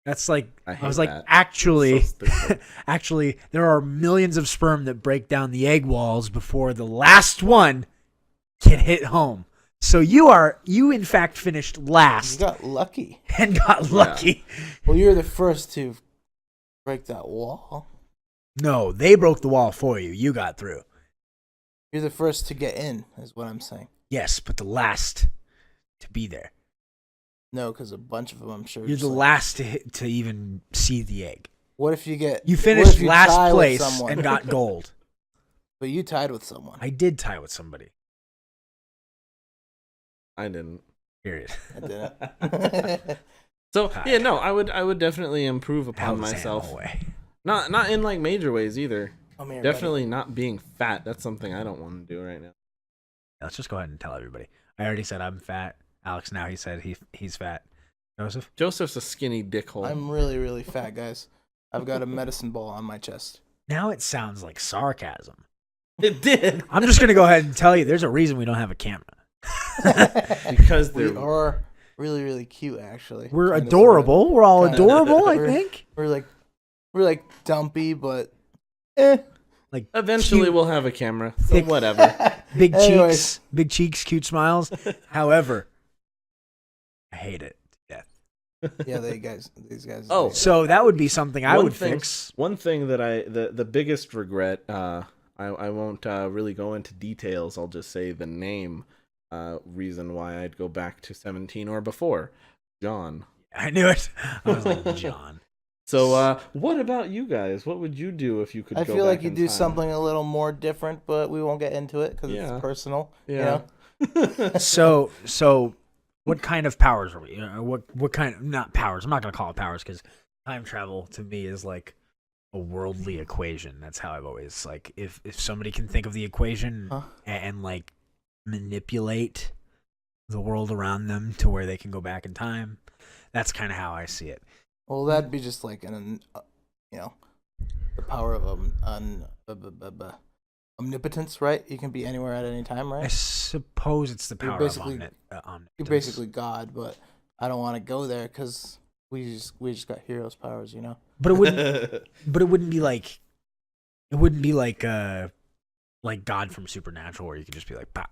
That's like I was hate like that. actually, So stupid. actually, there are millions of sperm that break down the egg walls before the last one can hit home. So you in fact finished You last got lucky. and got lucky. Well, you're the first to break that wall. No, they broke the wall for you. You got through. You're the first to get in, is what I'm saying. Yes, but the last to be there. No, because a bunch of them, I'm sure. You're just the like, last to even see the egg. What if you get? You what finished if you last tie with place someone? and got gold. But you tied with someone. I did tie with somebody. I didn't. Period. I didn't. So yeah, no, I would definitely improve Hell upon this myself. animal way. Not in like major ways either. Come here, Definitely not being fat. That's something I don't want to do right now. Let's just go ahead and tell everybody. I already said I'm fat. Alex now he said he's fat. Joseph? Joseph's a skinny dickhole. buddy. I'm really, really fat, guys. I've got a medicine ball on my chest. Now it sounds like sarcasm. It did. I'm just gonna go ahead and tell you there's a reason we don't have a camera. Because we they're are really, really cute, actually. We're Kinda, adorable. We're all Kinda. adorable, I We're- think. sorta. We're like dumpy, but Like eventually cute, we'll have a camera. So thick- whatever. big Anyways. cheeks, cute smiles. However, I hate it to death. Yeah, these guys. Oh, So that would be something I One would thing- fix. One thing that the biggest regret, I won't really go into details. I'll just say the name reason why I'd go back to 17 or before. John. I knew it. I was like, John. So what about you guys? What would you do if you could I go feel back like you in do time? something a little more different, but we won't get into it because Yeah. it's personal. Yeah. So what kind of powers are we? What kind of, not powers. I'm not going to call it powers because time travel to me is like a worldly equation. That's how I've always like if somebody can think of the equation Huh? and like manipulate the world around them to where they can go back in time. That's kind of how I see it. Well, that'd be just like the power of omnipotence, right? You can be anywhere at any time, I right? suppose it's the You're power of basically- omnipotence. You're basically God, but I don't want to go there because we just got heroes' powers, you know. But it wouldn't be like God from Supernatural where you could just be like, bah,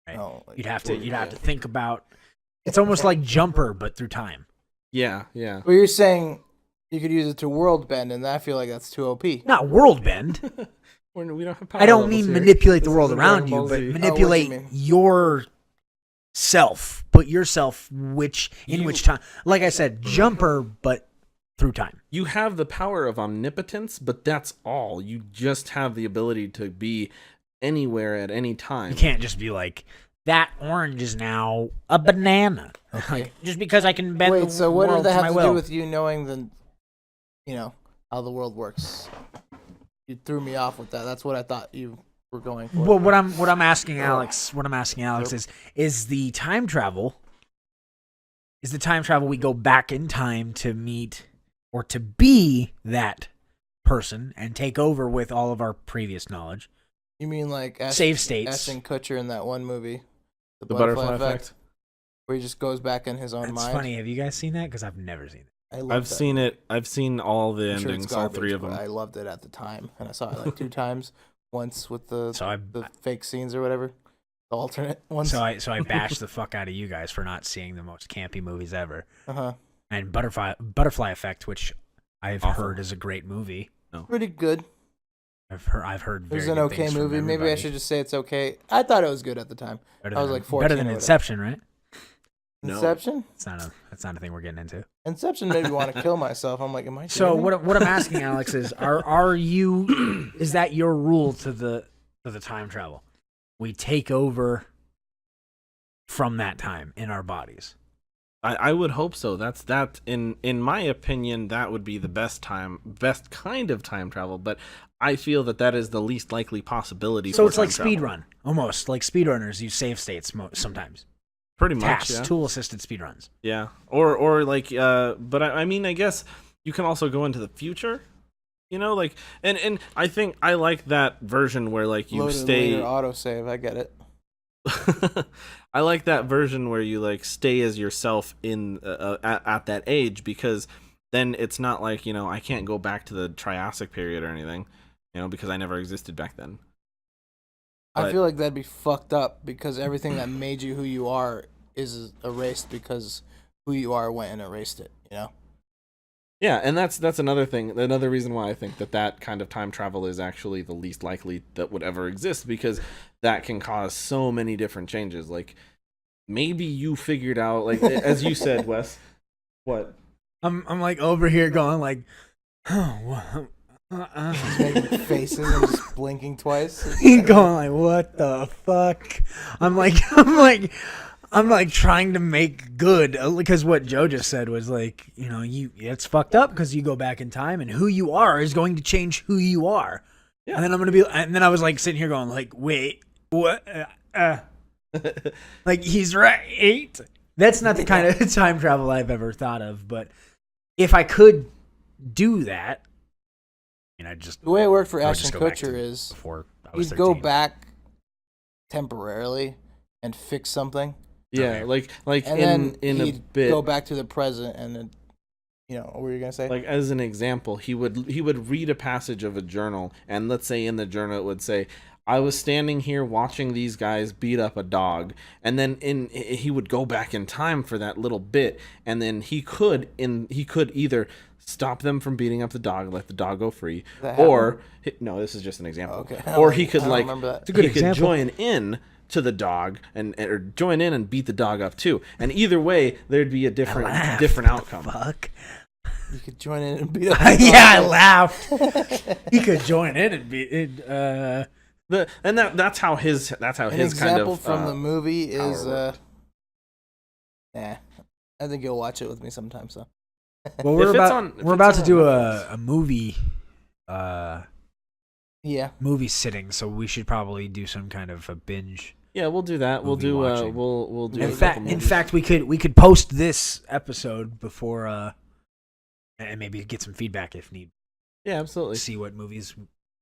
right? No, like, You'd have to think about. It's almost like Jumper, but through time. yeah. Well, you're saying you could use it to world bend, and I feel like that's too OP. Not world bend. We don't have power I don't levels mean here. manipulate the This world isn't around Dragon you, Ball but Z. manipulate mean? yourself. Put yourself in which time. Like I said, Jumper, but through time. You have the power of omnipotence, but that's all. You just have the ability to be anywhere at any time. You can't just be like, that orange is now a banana. Okay. Just because I can bend Wait, the so what world does that to have my to do will. with you knowing how the world works? You threw me off with that. That's what I thought you were going for. Well, what I'm asking Alex is the time travel we go back in time to meet or to be that person and take over with all of our previous knowledge. You mean like Save states. Ashton Kutcher in that one movie, The butterfly effect. where he just goes back in his own That's mind? funny. Have you guys seen that? Because I've never seen it. I love I've that seen movie. it. I've seen all the I'm sure it's endings, all three of garbage, them. but I loved it at the time, and I saw it like 2 times. Once with the So fake scenes or whatever, the alternate ones. I bashed the fuck out of you guys for not seeing the most campy movies ever. Uh-huh. And Butterfly Effect, which I've Awful. heard is a great movie. Pretty good. I've heard It very was an good okay things from movie. Maybe I everybody. should just say it's okay. I thought it was good at the time. Better I was than- like 14 better than or whatever. Inception, right? No. Inception? That's not a thing we're getting into. Inception made me want to kill myself. I'm like, am I So dreaming? what I'm asking, Alex, is are you is that your rule to the time travel? We take over from that time in our bodies. I would hope so. That in my opinion, that would be the best kind of time travel. But I feel that is the least likely possibility. So for it's like time travel. speed run, almost like speedrunners use save states sometimes. Pretty much, Tasks, yeah. tool assisted speedruns. Yeah, or like, but I mean, I guess you can also go into the future. You know, like, and I think I like that version where like you Loaded stay. later autosave. I get it. I like that version where you like stay as yourself in at that age, because then it's not like, you know, I can't go back to the Triassic period or anything, you know, because I never existed back then. I But- feel like that'd be fucked up because everything that made you who you are is erased because who you are went and erased it. You know. Yeah, and that's another thing, another reason why I think that kind of time travel is actually the least likely that would ever exist, because that can cause so many different changes. Like, maybe you figured out, like, as you said, Wes, what? I'm like over here going like, oh, Just making faces and just blinking twice. going like, what the fuck? I'm like, I'm like trying to make good because what Joe just said was like, it's fucked up because you go back in time and who you are is going to change who you are. Yeah. And then and then I was like sitting here going like, wait, what? Like he's right. That's not the kind of time travel I've ever thought of. But if I could do that, the way it worked for Ashton Kutcher is he'd go back temporarily and fix something. Yeah, like and in then he'd a bit. go back to the present and then, what were you gonna say? Like as an example, he would read a passage of a journal, and let's say in the journal it would say, "I was standing here watching these guys beat up a dog," and then he would go back in time for that little bit, and then he could either stop them from beating up the dog, let the dog go free, or no, this is just an example. Okay. Or he could like it's a good example. Could join in to the dog or join in and beat the dog up too, and either way there'd be a different outcome. Fuck. You could join in and beat up the dog. Yeah, I laughed. He could join in and beat it. That's how his An kind of example from the movie is worked. I think you'll watch it with me sometime. So well, we're about to do a movie movie sitting, so we should probably do some kind of a binge. Yeah, we'll do that. We'll do watching. We'll do. In fact, we could post this episode before and maybe get some feedback if need. Yeah, absolutely. See what movies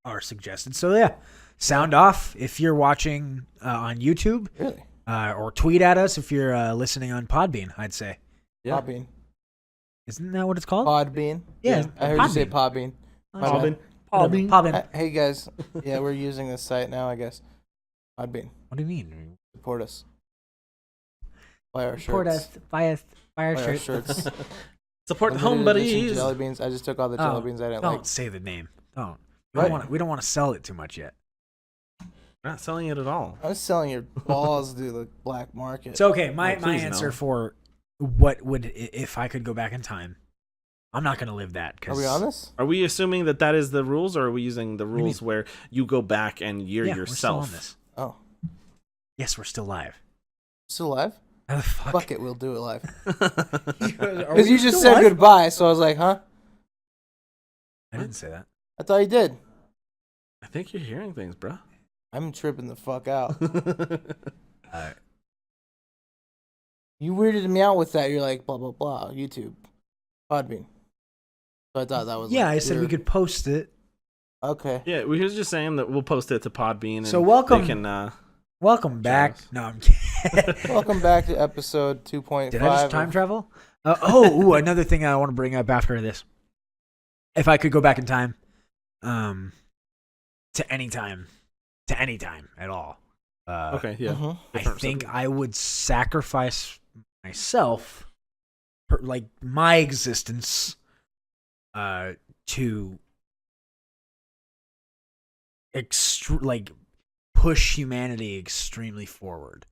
are suggested. So yeah, sound off if you're watching on YouTube. Really? Or tweet at us if you're listening on Podbean. I'd say. Yeah. Podbean. Isn't that what it's called? Podbean. Yeah, I heard you say Podbean. Podbean. Hey guys, yeah, we're using this site now. I guess. Podbean. What do you mean? Support us. Buy our shirts. Support us. Buy our shirts. Support the home buddies. Jelly beans. I just took all the jelly beans I didn't like. Don't say the name. Don't. We don't want to sell it too much yet. We're not selling it at all. I was selling your balls to the black market. So okay, my answer for what would if I could go back in time. I'm not going to live that. Are we on this? Are we assuming that is the rules, or are we using the rules where you go back and you're yourself? We're still on this. Oh. Yes, we're still live. Still live? Oh, fuck it, we'll do it live. Because you just said goodbye, so I was like, huh? I didn't say that. I thought you did. I think you're hearing things, bro. I'm tripping the fuck out. You weirded me out with that. You're like, blah, blah, blah, YouTube. Podbean. So I thought that was I said we could post it. Okay. Yeah, we was just saying that we'll post it to Podbean. And so welcome. They can, welcome back. No, I'm kidding. Welcome back to episode 2.5. Did I just time travel? Another thing I want to bring up after this. If I could go back in time, to any time at all. Okay, yeah. Mm-hmm. I think I would sacrifice myself, like my existence, to push humanity extremely forward.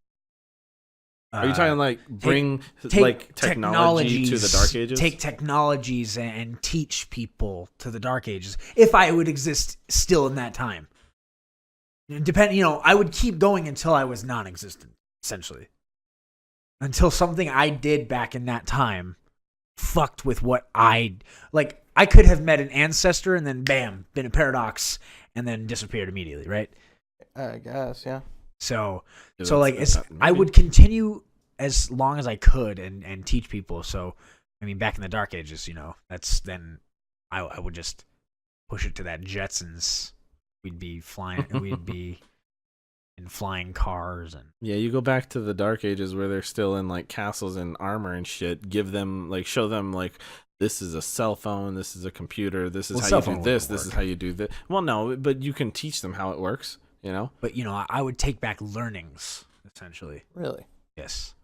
Are you talking like bring technology to the Dark Ages? Take technologies and teach people to the Dark Ages. If I would exist still in that time. I would keep going until I was non-existent, essentially. Until something I did back in that time fucked with what I could have met an ancestor and then bam, been a paradox and then disappeared immediately, right? I guess, yeah. So I would continue as long as I could and teach people. So, I mean, back in the Dark Ages, that's then I would just push it to that Jetsons. We'd be flying. We'd be in flying cars and. Yeah, you go back to the Dark Ages where they're still in like castles and armor and shit. Give them show them this is a cell phone. This is a computer. This is how you do this. This is how you do this. Well, no, but you can teach them how it works. But I would take back learnings essentially. Really? Yes.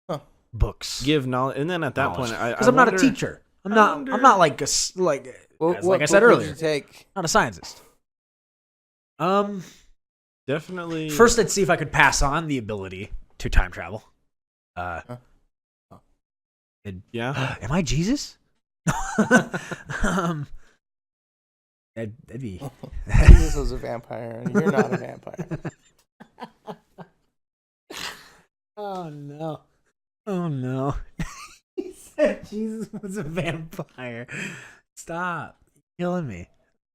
Huh. Books. Give knowledge, and then at that point, because I'm not a teacher. I'm not like I said earlier. Would you take? Not a scientist. Definitely. First, I'd see if I could pass on the ability to time travel. Yeah. Am I Jesus? That'd be. Jesus was a vampire, and you're not a vampire. Oh no. Oh no. He said Jesus was a vampire. Stop. You're killing me. It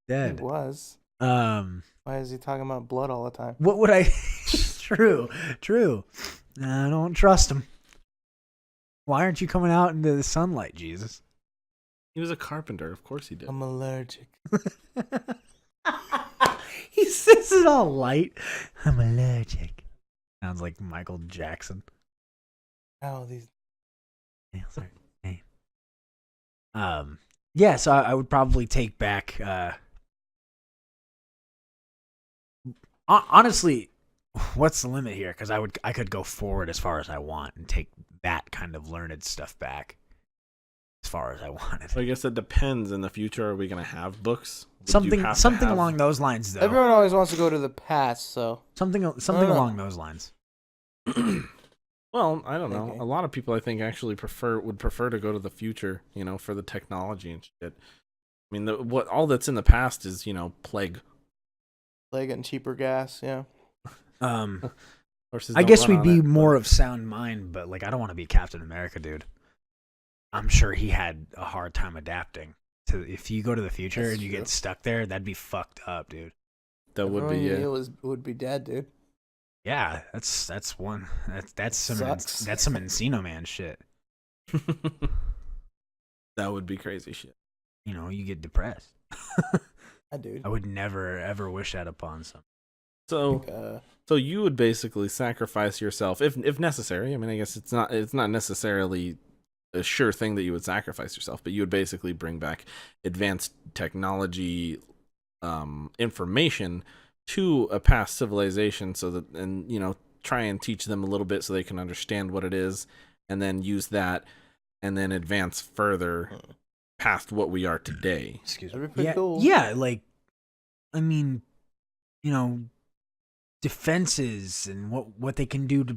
Dead. was. Um Why is he talking about blood all the time? what would I True. I don't trust him. Why aren't you coming out into the sunlight, Jesus? He was a carpenter. Of course he did. I'm allergic. He says it all light. I'm allergic. Sounds like Michael Jackson. Oh, these. Nails are insane. Yeah, so I would probably take back honestly, what's the limit here? Because I could go forward as far as I want and take that kind of learned stuff back as far as I wanted. So I guess it depends. In the future, are we gonna have books? Would you Something have to something have- along those lines, though. Everyone always wants to go to the past, so. Something know. along those lines. Well, I don't know. Okay. A lot of people, I think, actually would prefer to go to the future. For the technology and shit. I mean, all that's in the past is plague. Like getting cheaper gas, yeah. Horses I don't guess run we'd on be it, more but- of sound mind, but like I don't want to be Captain America, dude. I'm sure he had a hard time adapting to. If you go to the future That's and you true. get stuck there, that'd be fucked up, dude. That would be Everyone you yeah. knew would be dead, dude. Yeah, that's one. That's some Sucks. that's some Encino Man shit. That would be crazy shit. You get depressed. Dude. I would never ever wish that upon some. So, so you would basically sacrifice yourself if necessary. I mean, I guess it's not necessarily a sure thing that you would sacrifice yourself, but you would basically bring back advanced technology, information to a past civilization, so that try and teach them a little bit so they can understand what it is, and then use that, and then advance further past what we are today. Excuse That'd be pretty yeah, cool. yeah, like, I mean, defenses and what they can do to,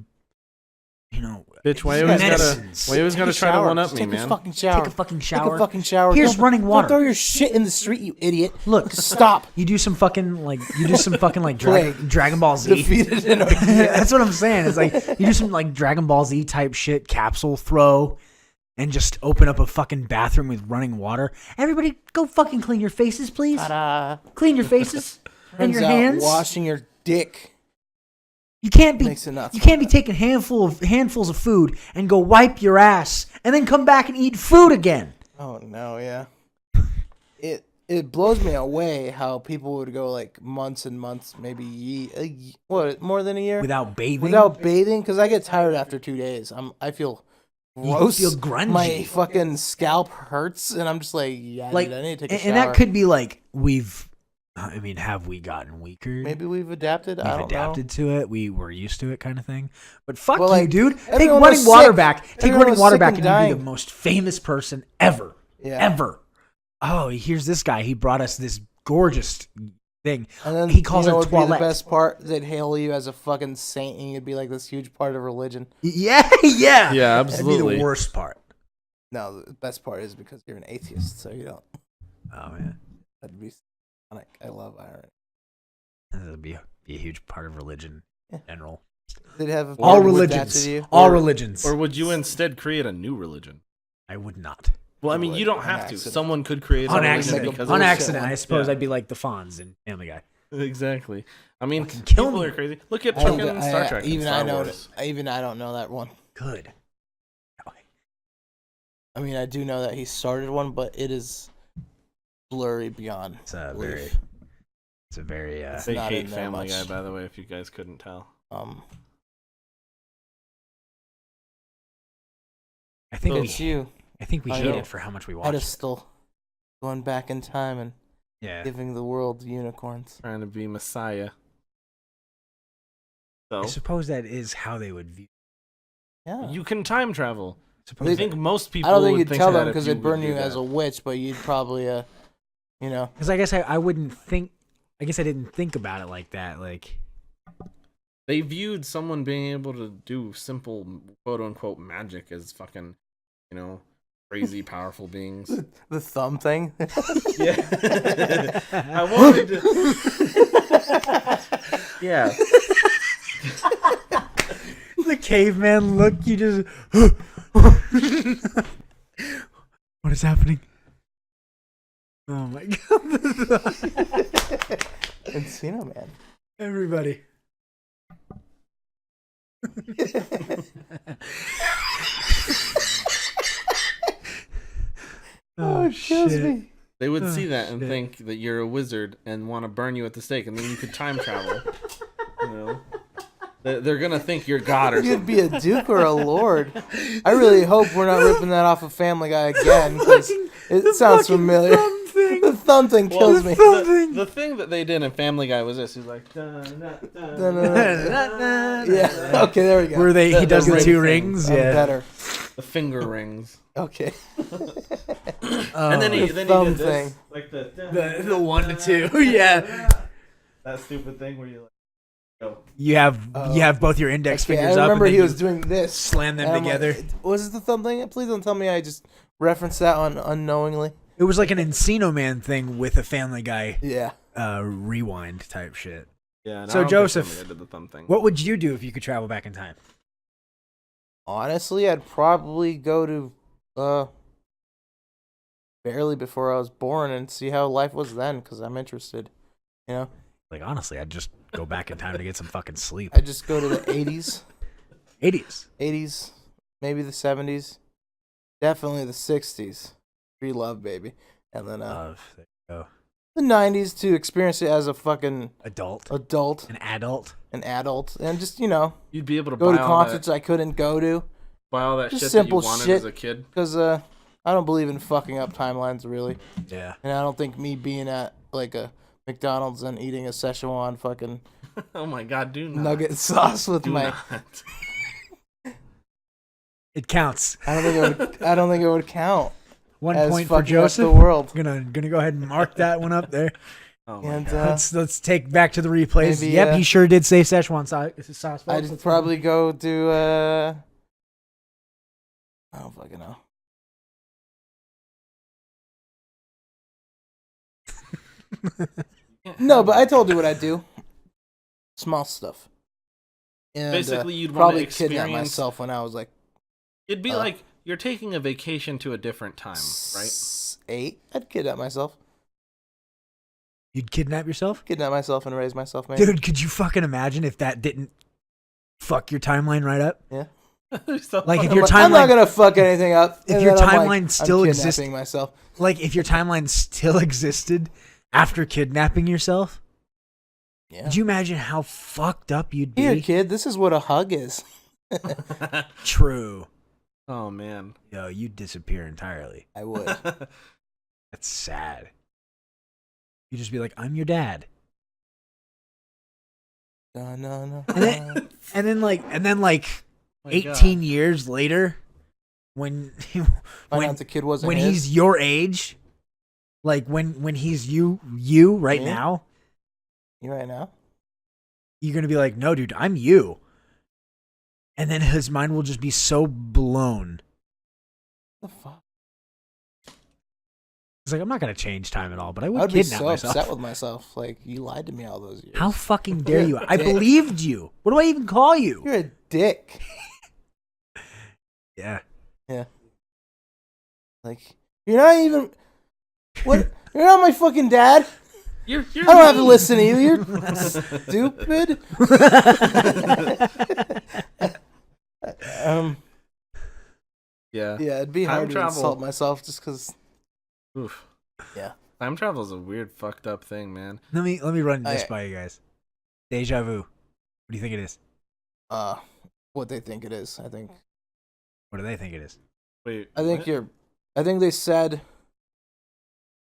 Bitch, why You you always medicines. gotta try to one up Just me, take a man? fucking shower. Take a fucking Take shower. a fucking shower. Here's Don't- running water. Don't throw your shit in the street, you idiot. Look, Stop. You do some fucking Plague. Dragon Ball Z. Defeated in That's what I'm saying. It's like you do some like Dragon Ball Z type shit, capsule throw, and just open up a fucking bathroom with running water. Everybody, go fucking clean your faces, please. Ta-da. Clean your faces and Turns your out hands. washing your dick You can't be makes it nuts. you can't be taking handfuls of food and go wipe your ass and then come back and eat food again. Oh no, yeah. It blows me away how people would go like months and months, maybe more than a year Without bathing. without bathing. Because I get tired after 2 days. I feel gross. You feel grungy. My fucking scalp hurts, and I'm just like, yeah, like dude, I need to take a shower. and that could be like have we gotten weaker? Maybe we've adapted. I We've don't adapted to it. We were used to it, kind of thing. But fuck Well, you, like, dude. Take everyone running was water sick. back. Take Everyone running was water sick back and and you'd be the dying. most famous person ever. Yeah. Ever. Oh, here's this guy. He brought us this gorgeous thing. And then He calls you know it what would be the toilette. best part? They'd hail you as a fucking saint, and you'd be like this huge part of religion. Yeah. Yeah, That'd be absolutely. the worst part. No, the best part is because you're an atheist, so you don't. Oh man, That'd be ironic. I love irony. that'd be a huge part of religion in Yeah. general. They'd have All would that religions. to you? All Or- religions. Or would you instead create a new religion? I would not. Well, I mean, would, you don't on have to. accident. Someone could create a On religion accident. because On of- accident. I suppose Yeah. I'd be like the Fonz in Family Guy. Exactly. I mean, Fucking kill people me. are crazy. Look at I- fucking I- Star Trek. and Even Star I know. Wars. Even I don't know that one. Good. I mean, I do know that he started one, but it is blurry beyond. It's a belief. very. It's a very. They not hate in there Family Guy, much. by the way, if you guys couldn't tell. I think So- It's you, I think we I hate know. it for how much we watch. pedestal, going back in time and Yeah. giving the world unicorns. Trying to be Messiah. I So suppose that is how they would view. Yeah. you can time travel. Suppose I They- think most people. I don't think would you'd think tell that them if because they'd would burn do you that. as a witch, but you'd probably, you know. because I guess I wouldn't think. I guess I didn't think about it like that. Like They viewed someone being able to do simple quote unquote magic as fucking, crazy powerful beings. The thumb thing. Yeah. I wanted to. Yeah. The caveman look. You just. What is happening? Oh my god! Encino Man. Everybody. Oh, it kills me. They would see that and shit. think that you're a wizard and want to burn you at the stake, and then you could time travel. You know, they're gonna think you're God or You'd something. be a duke or a lord. I really hope we're not ripping that off of Family Guy again, because it sounds familiar. The thumb thing kills me. The thing that they did in Family Guy was this. He's like, Yeah. Okay, there we go. Where he does the ring two thing. rings. I'm Yeah. better. the finger rings. Okay. And then he The did thumb this, thing. like the 1 to 2. Yeah. that stupid thing where you like go. You have both your index Okay, fingers I up. remember and he then was you doing this. slam them And I'm like, together. was it the thumb thing? Please don't tell me I just referenced that one unknowingly. It was like an Encino Man thing with a Family Guy Yeah. rewind type shit. Yeah. So, Joseph, Family Guy did the thumb thing. What would you do if you could travel back in time? Honestly, I'd probably go to barely before I was born and see how life was then, because I'm interested. You know, Like, honestly, I'd just go back in time to get some fucking sleep. I'd just go to the 80s, 80s. maybe the 70s, definitely the 60s. Free love, baby. And then There you go. the 90s to experience it as a fucking Adult. adult, An adult. an adult, and just, you know, You'd be able to go buy to all concerts that, I couldn't go to. buy all that Just shit that you simple wanted shit. as a kid. Because I don't believe in fucking up timelines, really. Yeah. And I don't think me being at, like, a McDonald's and eating a Szechuan fucking Oh my god, do not. nugget sauce with Do my... not. It counts. I don't think it would count 1 as point for fucking up Joseph. the world. Gonna go ahead and mark that one up there. Oh my And god. Let's take back to the replays. maybe, Yep, he sure did say Szechuan sauce. folks. I'd probably go to I don't fucking know. No, but I told you what I'd do. Small stuff. And, Basically, you'd want to probably kidnap experience. myself when I was like It'd be like you're taking a vacation to a different time, right? 8. I'd kidnap myself. You'd kidnap yourself? Kidnap myself and raise myself, maybe. Dude, could you fucking imagine if that didn't fuck your timeline right up? Yeah. So Like, if I'm, your like, I'm not timeline, gonna fuck anything up. if and your then I'm timeline like, still I'm exists- kidnapping myself. like if your timeline still existed after kidnapping yourself, Yeah. could you imagine how fucked up you'd be? Here, kid, this is what a hug is. True. Oh man. Yo, you'd disappear entirely. I would. That's sad. You'd just be like, I'm your dad. No. And then like My 18 years later, when Find out the kid wasn't when his. he's your age, like when he's you right Me? now, You right now? you're gonna be like, no, dude, I'm you. And then his mind will just be so blown. The fuck? He's like, I'm not gonna change time at all, but I would I'd be kidnap so myself. upset with myself. Like, you lied to me all those years. How fucking dare You're you? a I dick. believed you. What do I even call you? You're a dick. Yeah. Like, you're not even. What? You're not my fucking dad. You're I don't have to listen to you. You're stupid. Yeah. Yeah, it'd be Time hard travel. to insult myself just because. Oof. Yeah. Time travel is a weird, fucked up thing, man. Let me run this Okay. by you guys. Deja vu. What do you think it is? What they think it is. I think What do they think it is? Wait. what? I think they said.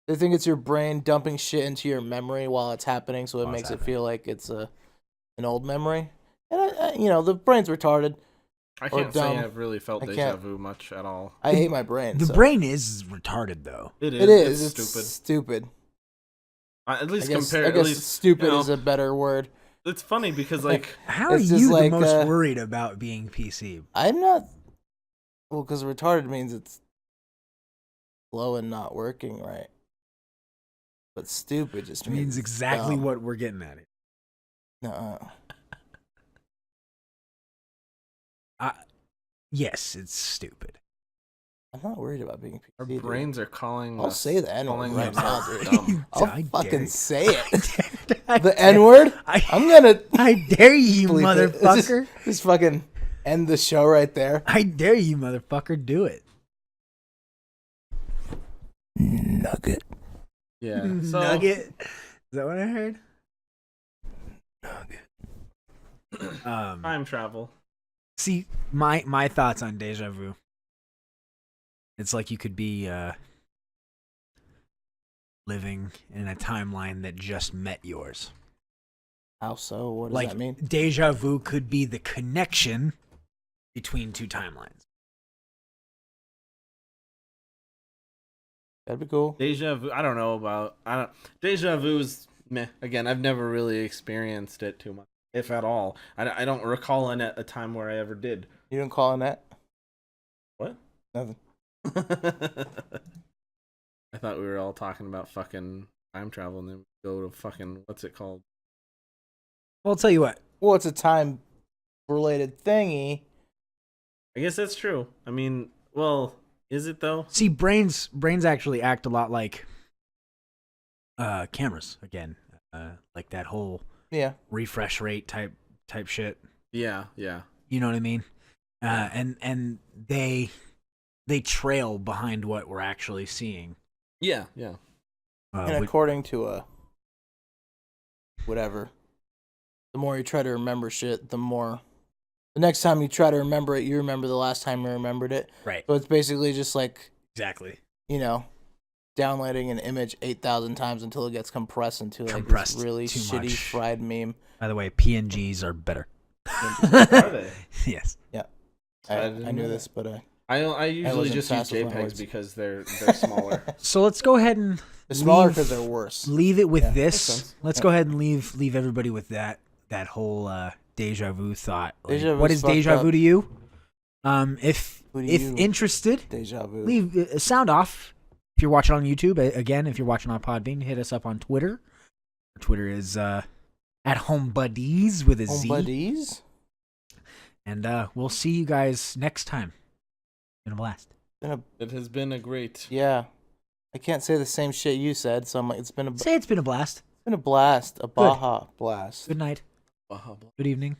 They think it's your brain dumping shit into your memory while it's happening, so it While it's makes it happening. feel like it's an old memory. And the brain's retarded. I or can't say dumb. I've really felt I deja can't- vu much at all. I hate my brain. The so. brain is retarded though. It It is. It's It's stupid. stupid. At least I guess, compare. I At guess least stupid you know, is a better word. It's funny because like How are It's just you like, the most worried about being PC? I'm not. Well, because retarded means it's slow and not working right. But stupid just Which means exactly dumb. what we're getting at. Nuh-uh. Yes, it's stupid. I'm not worried about being PC. Our dude. brains are calling. I'll us, say the N-word calling right now, themselves dude. dumb. I'll I dare fucking you. say it. I The dare- N-word? I I'm gonna dare you, bleep it. motherfucker. Just fucking end the show right there. I dare you, motherfucker. Do it. Nugget. Yeah. So, Nugget. Is that what I heard? time travel. See, my thoughts on deja vu. It's like you could be living in a timeline that just met yours. How so? What does Like that mean? deja vu could be the connection between two timelines. That'd be cool. Deja vu. I don't know about. Deja vu's meh. Again, I've never really experienced it too much, if at all. I don't recall a time where I ever did. You didn't call Annette? What? Nothing. I thought we were all talking about fucking time travel and then go to fucking what's it called? Well, I'll tell you what. Well, it's a time-related thingy. I guess that's true. I mean, well, is it though? See, brains actually act a lot like cameras again. Like that whole Yeah. refresh rate type shit. Yeah, yeah. You know what I mean? And they trail behind what we're actually seeing. Yeah, yeah. And according to whatever, the more you try to remember shit, the next time you try to remember it, you remember the last time you remembered it. Right. So it's basically just like, Exactly. you know, downloading an image 8,000 times until it gets compressed into like Compressed this really too shitty much. fried meme. By the way, PNGs are better. Are they? Yes. I didn't knew know this, but I usually wasn't just use fast with my JPEGs words. because they're smaller. So let's go ahead and they're smaller leave- because they're worse. leave it with Yeah, makes this. sense. Let's go ahead and leave everybody with that whole deja vu thought. Like, Deja what vu's is deja fucked vu up. to you? If Who do if you- interested, Deja vu. leave sound off. If you're watching on YouTube, again, if you're watching on Podbean, hit us up on Twitter. Our Twitter is at Home Buddies with a Home Z. buddies? And we'll see you guys next time. Been a blast. It has been a great. Yeah. I can't say the same shit you said, so I'm like, it's been a Say it's been a blast. blast. A Baja blast. Good night. Good evening.